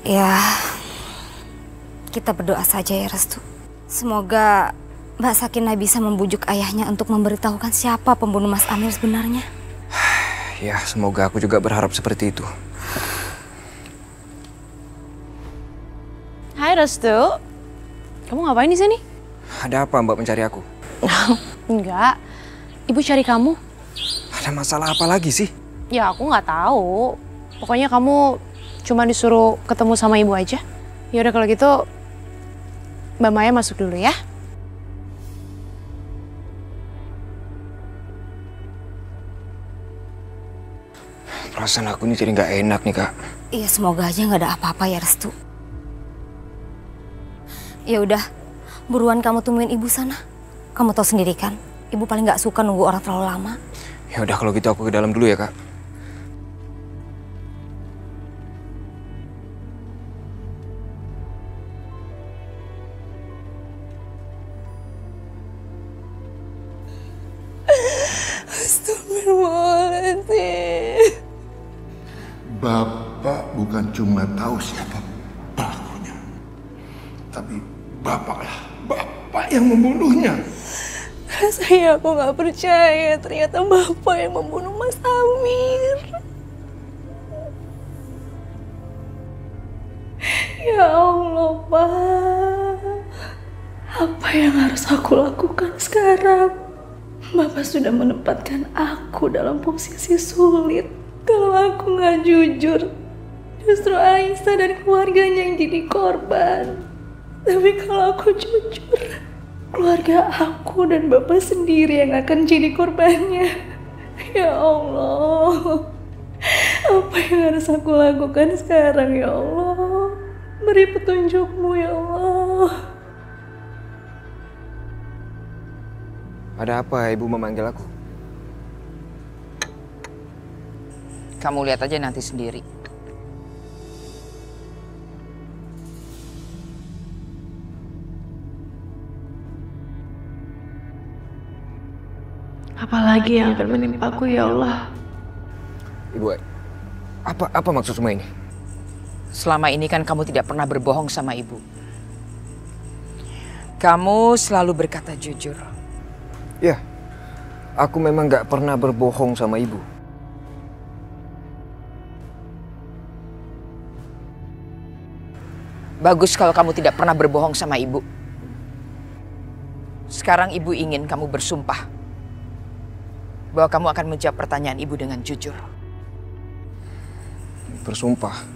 Ya, kita berdoa saja ya Restu. Semoga Mbak Sakinah bisa membujuk ayahnya untuk memberitahukan siapa pembunuh Mas Amir sebenarnya. Ya, semoga aku juga berharap seperti itu. Hai Restu, kamu ngapain di sini? Ada apa Mbak mencari aku? Enggak, Ibu cari kamu. Ada masalah apa lagi sih? Ya aku nggak tahu. Pokoknya kamu cuma disuruh ketemu sama Ibu aja. Ya udah kalau gitu, Mbak Maya masuk dulu ya. Perasaan aku ini jadi nggak enak nih, Kak. Iya, semoga aja nggak ada apa-apa ya Restu. Ya udah, buruan kamu temuin Ibu sana. Kamu tahu sendiri kan, Ibu paling nggak suka nunggu orang terlalu lama. Ya udah kalau gitu aku ke dalam dulu ya, Kak. Astagfirullahaladzim. Bapak bukan cuma tahu siapa pelakunya, tapi Bapaklah, Bapak yang membunuhnya. Rasanya aku gak percaya ternyata Bapak yang membunuh Mas Amir. Ya Allah, Pak. Apa yang harus aku lakukan sekarang? Bapak sudah menempatkan aku dalam posisi sulit. Kalau aku gak jujur, justru Aisyah dan keluarganya yang jadi korban. Tapi kalau aku jujur, keluarga aku dan Bapak sendiri yang akan jadi korbannya. Ya Allah, apa yang harus aku lakukan sekarang ya Allah? Beri petunjukmu ya Allah. Ada apa Ibu memanggil aku? Kamu lihat aja nanti sendiri. Apalagi yang akan menimpaku ya Allah? Ibu, apa maksud semua ini? Selama ini kan kamu tidak pernah berbohong sama ibu. Kamu selalu berkata jujur. Ya, aku memang gak pernah berbohong sama ibu. Bagus kalau kamu tidak pernah berbohong sama ibu. Sekarang ibu ingin kamu bersumpah bahwa kamu akan menjawab pertanyaan ibu dengan jujur. Bersumpah?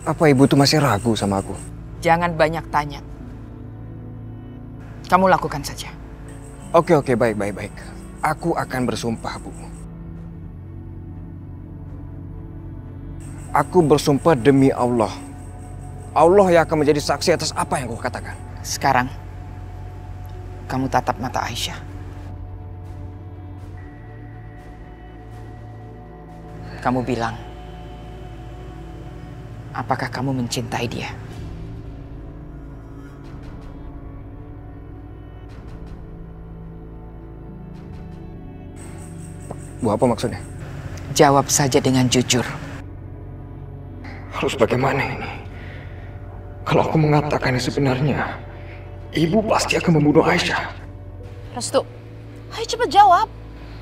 Apa ibu tuh masih ragu sama aku? Jangan banyak tanya. Kamu lakukan saja. Oke, baik. Aku akan bersumpah, Bu. Aku bersumpah demi Allah. Allah yang akan menjadi saksi atas apa yang aku katakan. Sekarang, kamu tatap mata Aisyah. Kamu bilang, apakah kamu mencintai dia? Bu, apa maksudnya? Jawab saja dengan jujur. Harus bagaimana ini? Kalau aku mengatakan yang sebenarnya, ibu pasti akan membunuh Aisyah. Restu, ayo cepet jawab.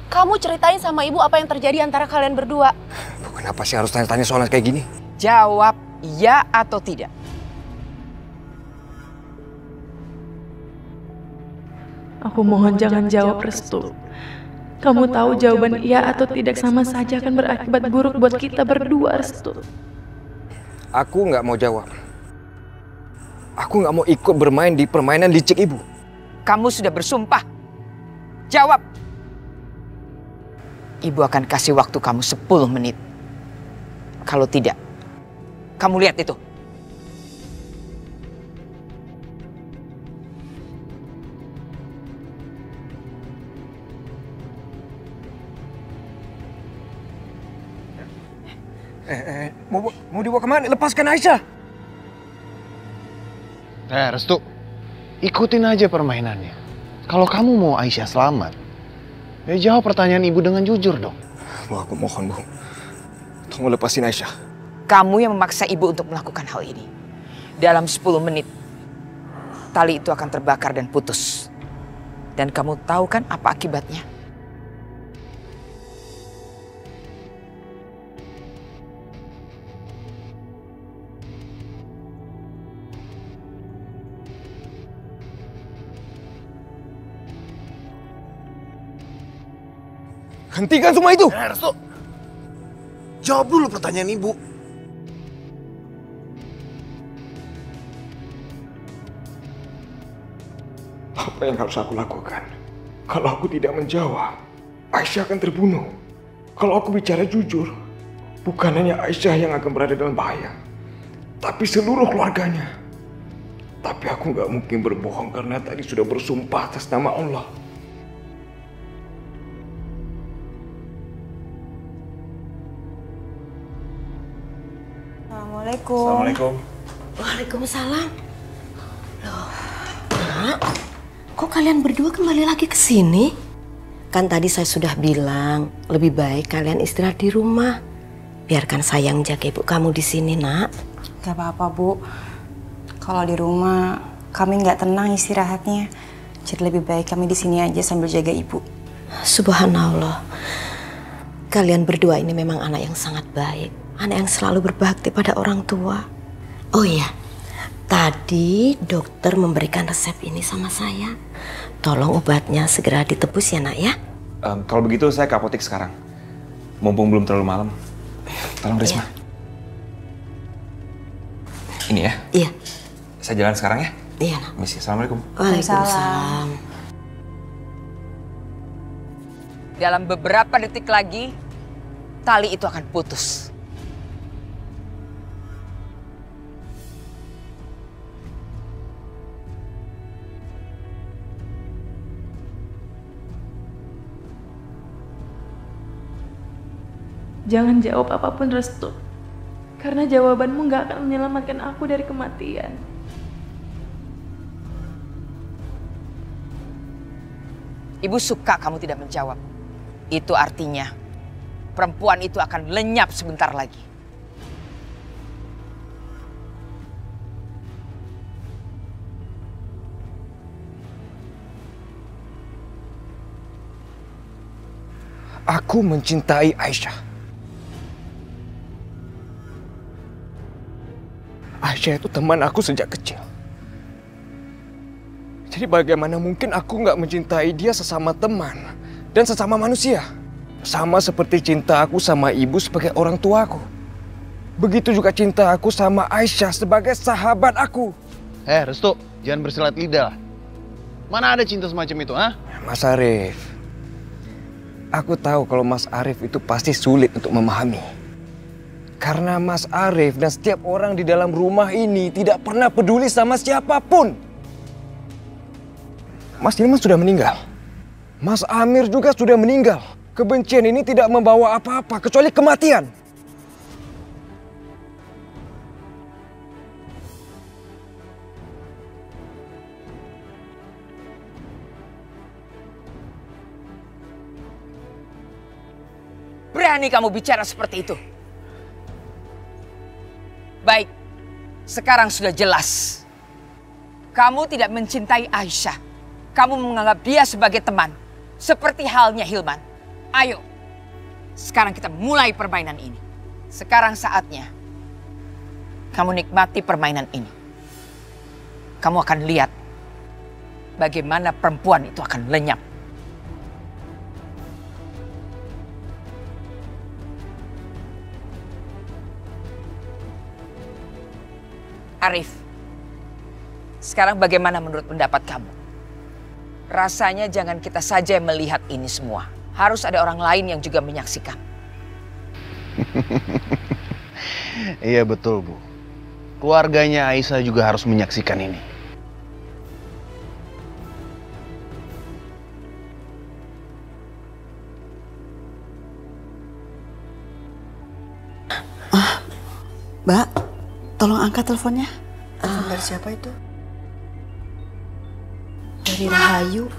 Kamu ceritain sama ibu apa yang terjadi antara kalian berdua. Bu, kenapa sih harus tanya-tanya soal kayak gini? Jawab ya atau tidak. Aku mohon jangan jawab, Restu. Kamu tahu jawaban iya atau tidak sama saja akan berakibat buruk buat kita berdua, Restu. Aku nggak mau jawab. Aku nggak mau ikut bermain di permainan licik ibu. Kamu sudah bersumpah. Jawab. Ibu akan kasih waktu kamu 10 menit. Kalau tidak, kamu lihat itu. Mau dibawa kemana? Lepaskan Aisyah. Restu, ikutin aja permainannya. Kalau kamu mau Aisyah selamat, ya jawab pertanyaan ibu dengan jujur dong. Bu, aku mohon, Bu. Tolong lepasin Aisyah. Kamu yang memaksa ibu untuk melakukan hal ini. Dalam 10 menit, tali itu akan terbakar dan putus. Dan kamu tahu kan apa akibatnya? Hentikan semua itu! Restu, jawab dulu pertanyaan ibu. Apa yang harus aku lakukan? Kalau aku tidak menjawab, Aisyah akan terbunuh. Kalau aku bicara jujur, bukan hanya Aisyah yang akan berada dalam bahaya, tapi seluruh keluarganya. Tapi aku nggak mungkin berbohong karena tadi sudah bersumpah atas nama Allah. Assalamualaikum. Waalaikumsalam. Loh, Nak, kok kalian berdua kembali lagi ke sini? Kan tadi saya sudah bilang, lebih baik kalian istirahat di rumah. Biarkan saya yang jaga ibu kamu di sini, Nak. Gak apa-apa, Bu. Kalau di rumah kami nggak tenang istirahatnya. Jadi lebih baik kami di sini aja sambil jaga ibu. Subhanallah. Kalian berdua ini memang anak yang sangat baik. Anak yang selalu berbakti pada orang tua. Oh iya, tadi dokter memberikan resep ini sama saya. Tolong obatnya segera ditebus ya nak ya. Kalau begitu saya ke apotek sekarang. Mumpung belum terlalu malam. Tolong Risma. Ini ya? Iya. Saya jalan sekarang ya? Iya nak. Misi, assalamualaikum. Waalaikumsalam. Dalam beberapa detik lagi, tali itu akan putus. Jangan jawab apapun Restu. Karena jawabanmu gak akan menyelamatkan aku dari kematian. Ibu suka kamu tidak menjawab. Itu artinya perempuan itu akan lenyap sebentar lagi. Aku mencintai Aisyah. Aisyah itu teman aku sejak kecil. Jadi bagaimana mungkin aku nggak mencintai dia sesama teman dan sesama manusia? Sama seperti cinta aku sama ibu sebagai orang tuaku. Begitu juga cinta aku sama Aisyah sebagai sahabat aku. Restu, jangan bersilat lidah. Mana ada cinta semacam itu, ha? Mas Arif, aku tahu kalau Mas Arif itu pasti sulit untuk memahami. Karena Mas Arif dan setiap orang di dalam rumah ini tidak pernah peduli sama siapapun. Mas Hilman sudah meninggal. Mas Amir juga sudah meninggal. Kebencian ini tidak membawa apa-apa kecuali kematian. Berani kamu bicara seperti itu? Baik, sekarang sudah jelas. Kamu tidak mencintai Aisyah. Kamu menganggap dia sebagai teman. Seperti halnya Hilman. Ayo, sekarang kita mulai permainan ini. Sekarang saatnya kamu nikmati permainan ini. Kamu akan lihat bagaimana perempuan itu akan lenyap. Arif, sekarang bagaimana menurut pendapat kamu? Rasanya jangan kita saja yang melihat ini semua. Harus ada orang lain yang juga menyaksikan. Iya betul, Bu. Keluarganya Aisyah juga harus menyaksikan ini. Mbak, tolong angkat teleponnya. Telepon dari siapa itu? Dari Rahayu.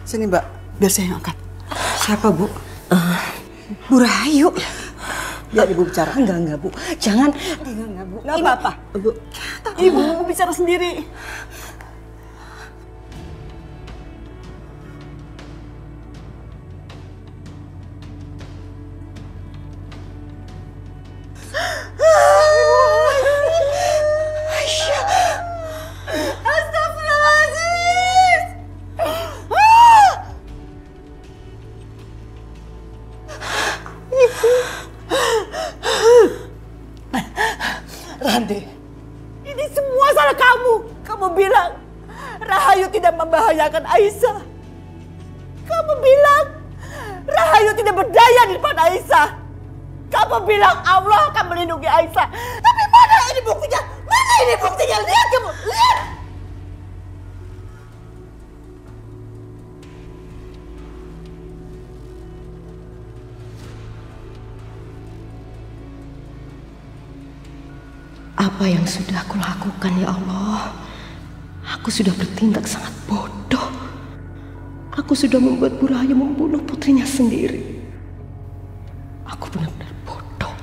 Sini Mbak, biar saya yang angkat. Siapa Bu? Bu Rahayu. Biar Ibu bicara. Enggak Bu. Jangan. Enggak Bu. Enggak apa-apa. Bu. Ibu mau bicara sendiri. Ranti, ini semua salah kamu. Kamu bilang Rahayu tidak membahayakan Aisyah. Kamu bilang Rahayu tidak berdaya di depan Aisyah. Kamu bilang Allah akan melindungi Aisyah. Tapi mana ini buktinya? Mana ini buktinya? Lihat kamu, lihat. Apa yang sudah aku lakukan ya Allah? Aku sudah bertindak sangat bodoh. Aku sudah membuat Bu Rahayu membunuh putrinya sendiri. Aku benar-benar bodoh.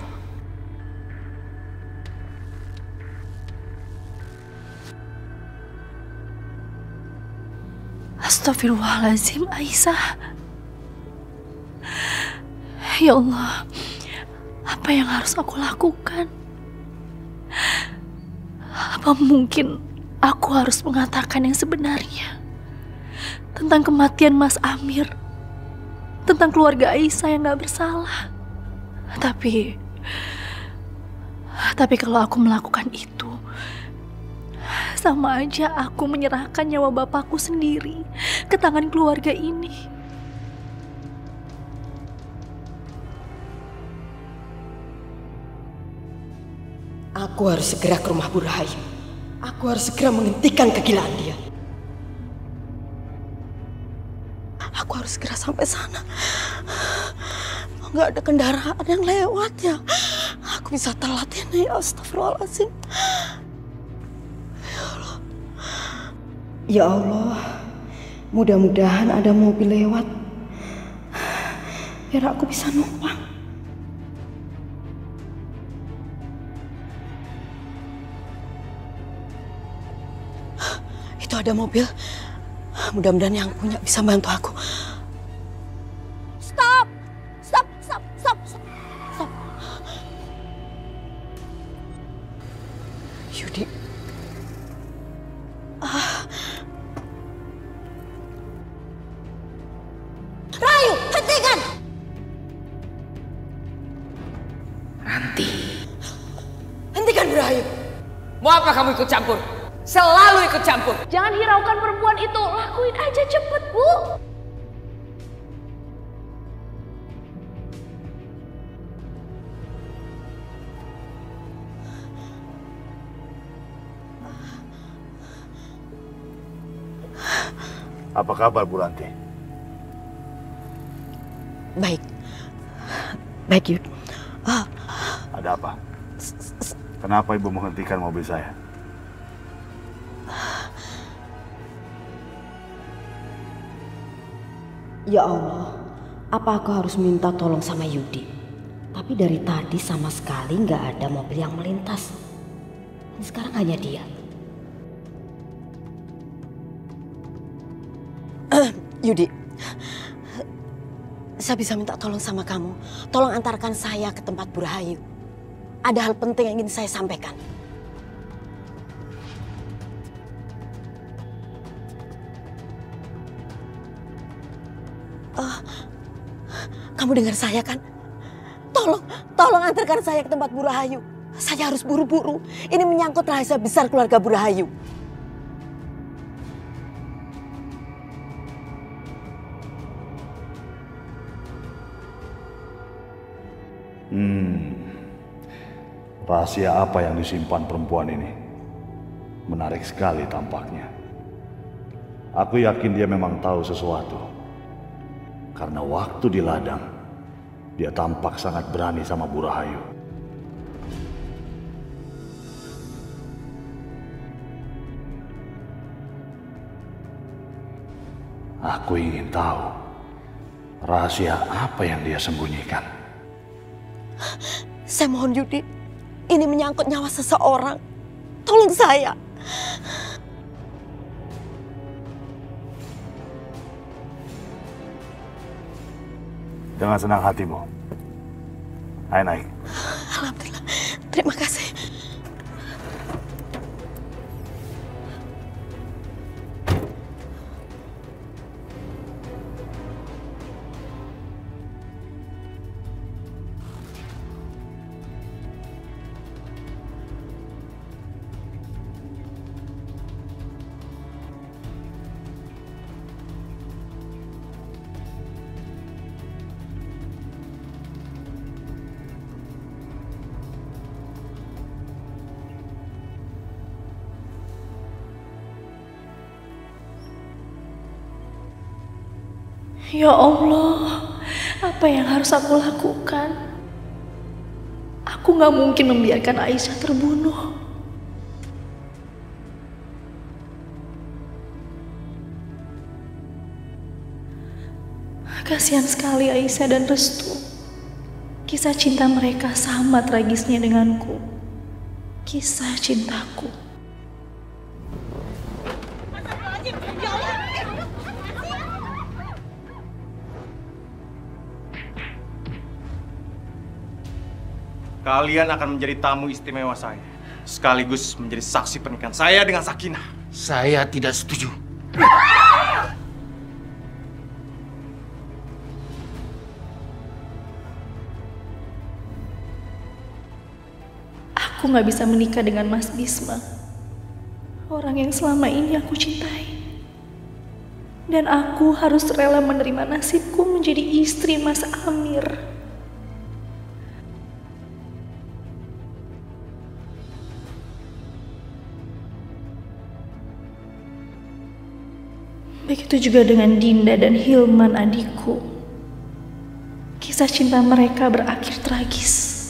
Astagfirullahaladzim, Aisyah. Ya Allah, apa yang harus aku lakukan? Apa mungkin aku harus mengatakan yang sebenarnya tentang kematian Mas Amir, tentang keluarga Aisyah yang gak bersalah? Tapi kalau aku melakukan itu, sama aja aku menyerahkan nyawa bapakku sendiri ke tangan keluarga ini. Aku harus segera ke rumah Bu Rahayu. Aku harus segera menghentikan kegilaan dia. Aku harus segera sampai sana. Nggak ada kendaraan yang lewat ya. Aku bisa telat ini. Astagfirullahaladzim. Ya Allah, mudah-mudahan ada mobil lewat biar aku bisa numpang. Itu ada mobil. Mudah-mudahan yang punya bisa bantu aku. Stop! Stop! Stop! Stop! Stop! Stop! Yudi. Rahayu, hentikan! Ranti. Hentikan, Bu Rahayu. Mau apa kamu ikut campur? Selalu ikut campur. Jangan hiraukan perempuan itu. Lakuin aja cepet, Bu. Apa kabar, Bu Ranti? Baik. Baik, Yud. Ada apa? Kenapa Ibu menghentikan mobil saya? Ya Allah, apa aku harus minta tolong sama Yudi? Tapi dari tadi sama sekali nggak ada mobil yang melintas. Dan sekarang hanya dia. Yudi, saya bisa minta tolong sama kamu. Tolong antarkan saya ke tempat Bu Rahayu. Ada hal penting yang ingin saya sampaikan. Kamu dengar saya kan? Tolong antarkan saya ke tempat Bu Rahayu. Saya harus buru-buru. Ini menyangkut rahasia besar keluarga Bu Rahayu. Rahasia apa yang disimpan perempuan ini? Menarik sekali tampaknya. Aku yakin dia memang tahu sesuatu. Karena waktu di ladang, dia tampak sangat berani sama Bu Rahayu. Aku ingin tahu rahasia apa yang dia sembunyikan. Saya mohon Yudi, ini menyangkut nyawa seseorang. Tolong saya. Dengan senang hatimu. Ayo naik. Alhamdulillah. Terima kasih. Ya Allah, apa yang harus aku lakukan? Aku gak mungkin membiarkan Aisyah terbunuh. Kasihan sekali Aisyah dan Restu. Kisah cinta mereka sama tragisnya denganku. Kisah cintaku. kalian akan menjadi tamu istimewa saya. Sekaligus menjadi saksi pernikahan saya dengan Sakinah. Saya tidak setuju. Aku nggak bisa menikah dengan Mas Bisma, orang yang selama ini aku cintai. Dan aku harus rela menerima nasibku menjadi istri Mas Amir. Begitu juga dengan Dinda dan Hilman adikku. Kisah cinta mereka berakhir tragis.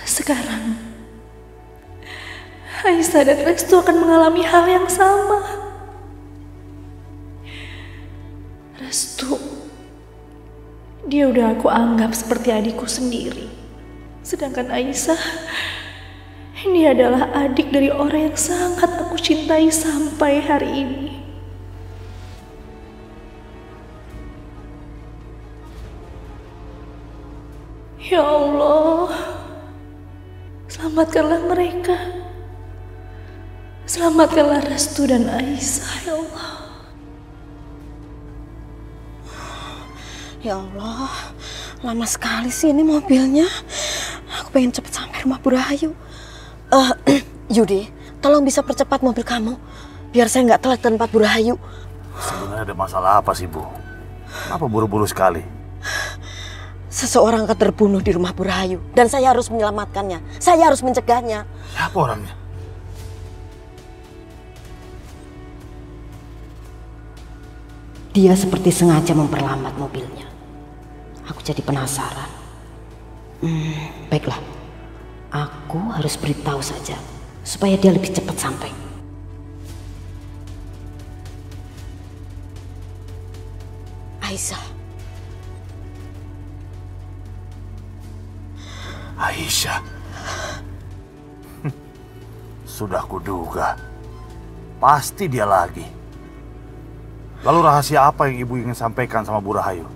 Sekarang, Aisyah dan Restu akan mengalami hal yang sama. Restu, dia udah aku anggap seperti adikku sendiri. Sedangkan Aisyah, dia adalah adik dari orang yang sangat aku cintai sampai hari ini. Ya Allah, selamatkanlah mereka. Selamatkanlah Restu dan Aisyah, ya Allah. Ya Allah, lama sekali sih ini mobilnya. Aku pengen cepet sampai rumah Bu Rahayu. Yudi, tolong bisa percepat mobil kamu, biar saya nggak telat ke tempat Bu Rahayu. Sebenarnya ada masalah apa sih, Bu? Kenapa buru-buru sekali? Seseorang akan terbunuh di rumah Bu Rahayu, dan saya harus menyelamatkannya. Saya harus mencegahnya. Siapa orangnya? Dia seperti sengaja memperlambat mobilnya. Aku jadi penasaran. Baiklah, aku harus beritahu saja supaya dia lebih cepat sampai. Aisyah. Aisyah. Sudah kuduga. Pasti dia lagi. Lalu rahasia apa yang ibu ingin sampaikan sama Bu Rahayu?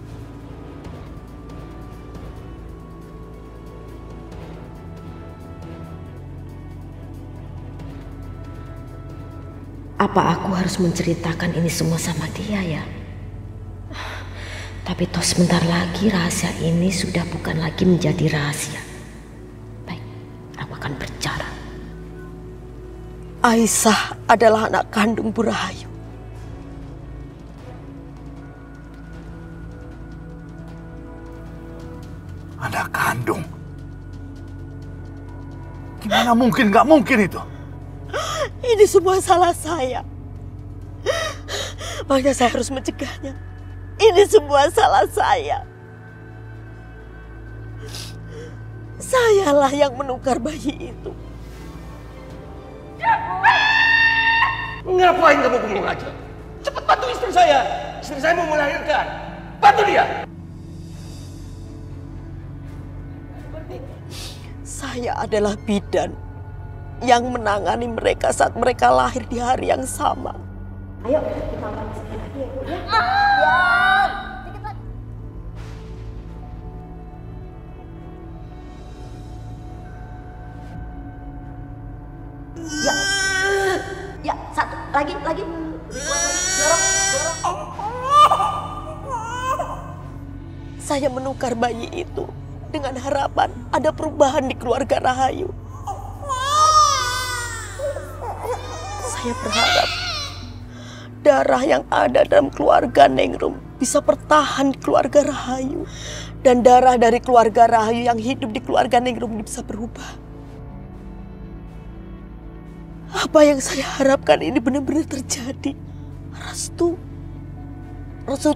Apa aku harus menceritakan ini semua sama dia ya? Tapi toh sebentar lagi rahasia ini sudah bukan lagi menjadi rahasia. Baik, aku akan berbicara. Aisyah adalah anak kandung Bu Rahayu. Anak kandung? Gimana mungkin? Gak mungkin itu. Ini semua salah saya. Makanya saya harus mencegahnya. Ini semua salah saya. Sayalah yang menukar bayi itu. Ngapain kamu bengong aja? Cepat bantu istri saya. Istri saya mau melahirkan. Bantu dia. Saya adalah bidan yang menangani mereka saat mereka lahir di hari yang sama. Ayo kita makan sekali lagi ya, Bu. Ya, dikit lagi. Ya, ya, satu lagi. Dorong. Saya menukar bayi itu dengan harapan ada perubahan di keluarga Rahayu. Saya berharap darah yang ada dalam keluarga Ningrum bisa bertahan di keluarga Rahayu. Dan darah dari keluarga Rahayu yang hidup di keluarga Ningrum bisa berubah. Apa yang saya harapkan ini benar-benar terjadi. Restu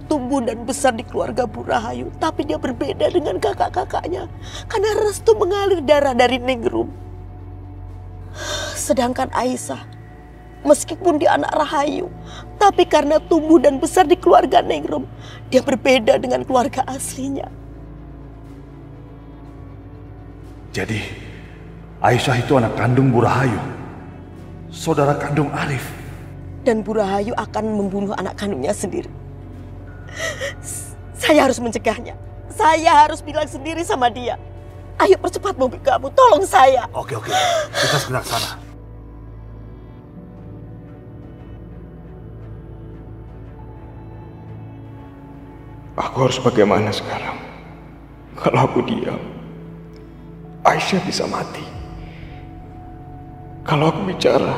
tumbuh dan besar di keluarga Bu Rahayu. Tapi dia berbeda dengan kakak-kakaknya. Karena Restu mengalir darah dari Ningrum. Sedangkan Aisyah, meskipun dia anak Rahayu, tapi karena tumbuh dan besar di keluarga Ningrum, dia berbeda dengan keluarga aslinya. Jadi, Aisyah itu anak kandung Bu Rahayu, saudara kandung Arif. Dan Bu Rahayu akan membunuh anak kandungnya sendiri. Saya harus mencegahnya. Saya harus bilang sendiri sama dia. Ayo percepat mobil kamu, tolong saya. Oke, kita segera ke sana. Aku harus bagaimana sekarang? Kalau aku diam, Aisyah bisa mati. Kalau aku bicara,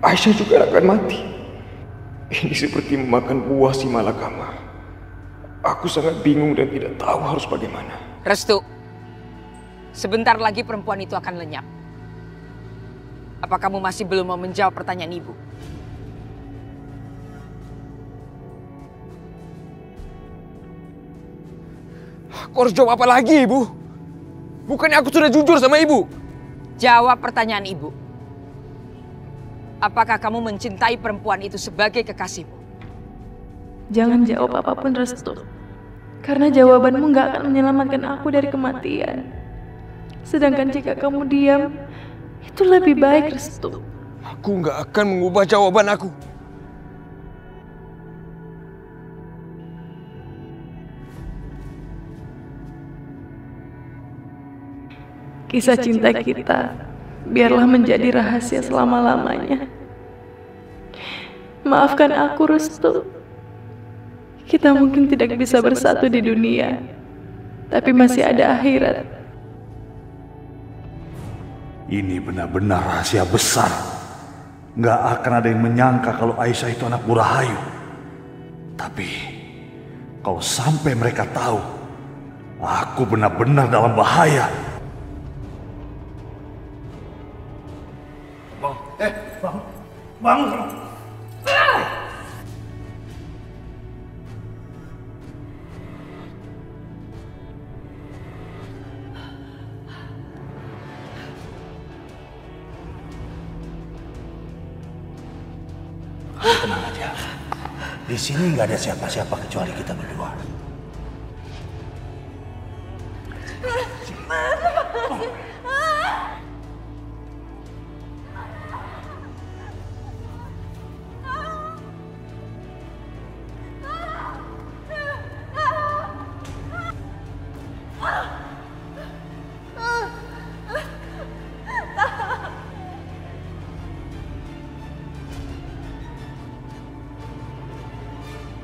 Aisyah juga akan mati. Ini seperti memakan buah si malakama. Aku sangat bingung dan tidak tahu harus bagaimana. Restu, sebentar lagi perempuan itu akan lenyap. Apa kamu masih belum mau menjawab pertanyaan ibu? Aku harus jawab apa lagi, Ibu? Bukannya aku sudah jujur sama Ibu? Jawab pertanyaan ibu. Apakah kamu mencintai perempuan itu sebagai kekasihmu? Jangan jawab apapun, Restu. Karena jawabanmu gak akan menyelamatkan aku dari kematian. Sedangkan jika kamu diam, itu lebih baik, Restu. Aku gak akan mengubah jawaban aku. Kisah cinta kita biarlah menjadi rahasia selama-lamanya. Maafkan aku, Restu. Kita mungkin tidak bisa bersatu di dunia, tapi masih ada akhirat. Ini benar-benar rahasia besar. Nggak akan ada yang menyangka kalau Aisyah itu anak Bu Rahayu. Tapi kalau sampai mereka tahu, aku benar-benar dalam bahaya. Bangun. Tenang aja. Di sini nggak ada siapa-siapa kecuali kita berdua.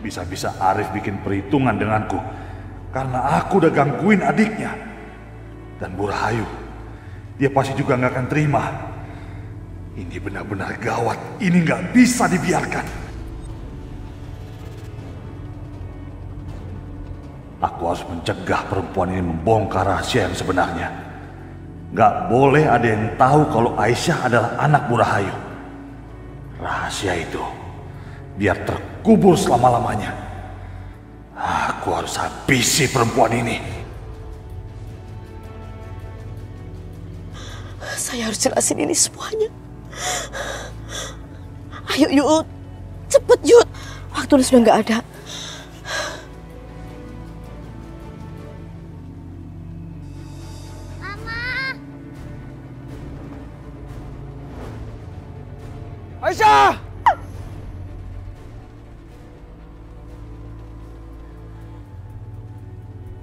Bisa-bisa Arif bikin perhitungan denganku karena aku udah gangguin adiknya. Dan Bu Rahayu, dia pasti juga nggak akan terima. Ini benar-benar gawat. Ini nggak bisa dibiarkan. Aku harus mencegah perempuan ini membongkar rahasia yang sebenarnya. Nggak boleh ada yang tahu kalau Aisyah adalah anak Bu Rahayu. Rahasia itu biar terkubur selama-lamanya. Aku harus habisi perempuan ini. Saya harus jelasin ini semuanya. Ayo Yud, cepet Yud. Waktu sudah nggak ada. Aisyah!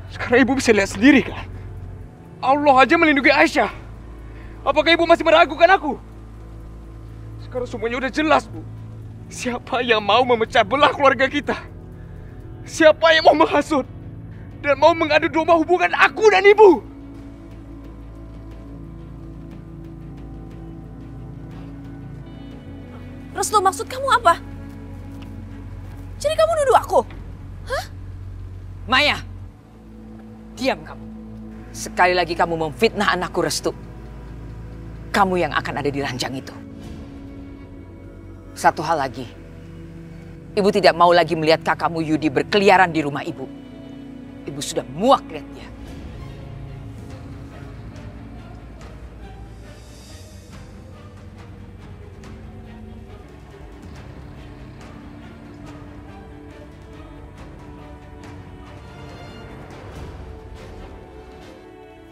Sekarang ibu bisa lihat sendiri kan? Allah aja melindungi Aisyah. Apakah ibu masih meragukan aku? Sekarang semuanya udah jelas, Bu. Siapa yang mau memecah belah keluarga kita? Siapa yang mau menghasut dan mau mengadu domba hubungan aku dan ibu? Restu, maksud kamu apa? Jadi kamu nuduh aku? Hah? Maya, diam kamu. Sekali lagi kamu memfitnah anakku Restu, kamu yang akan ada di ranjang itu. Satu hal lagi, ibu tidak mau lagi melihat kakakmu Yudi berkeliaran di rumah ibu. Ibu sudah muak lihat dia.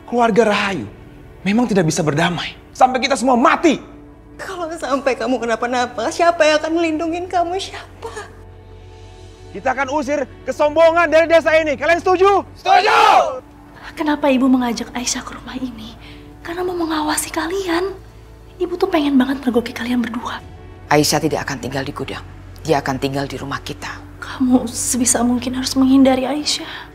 Keluarga Rahayu memang tidak bisa berdamai sampai kita semua mati. Kalau sampai kamu kenapa-napa, siapa yang akan melindungi kamu? Siapa? Kita akan usir kesombongan dari desa ini. Kalian setuju? Setuju! Kenapa ibu mengajak Aisyah ke rumah ini? Karena mau mengawasi kalian. Ibu tuh pengen banget mergoki kalian berdua. Aisyah tidak akan tinggal di gudang. Dia akan tinggal di rumah kita. Kamu sebisa mungkin harus menghindari Aisyah.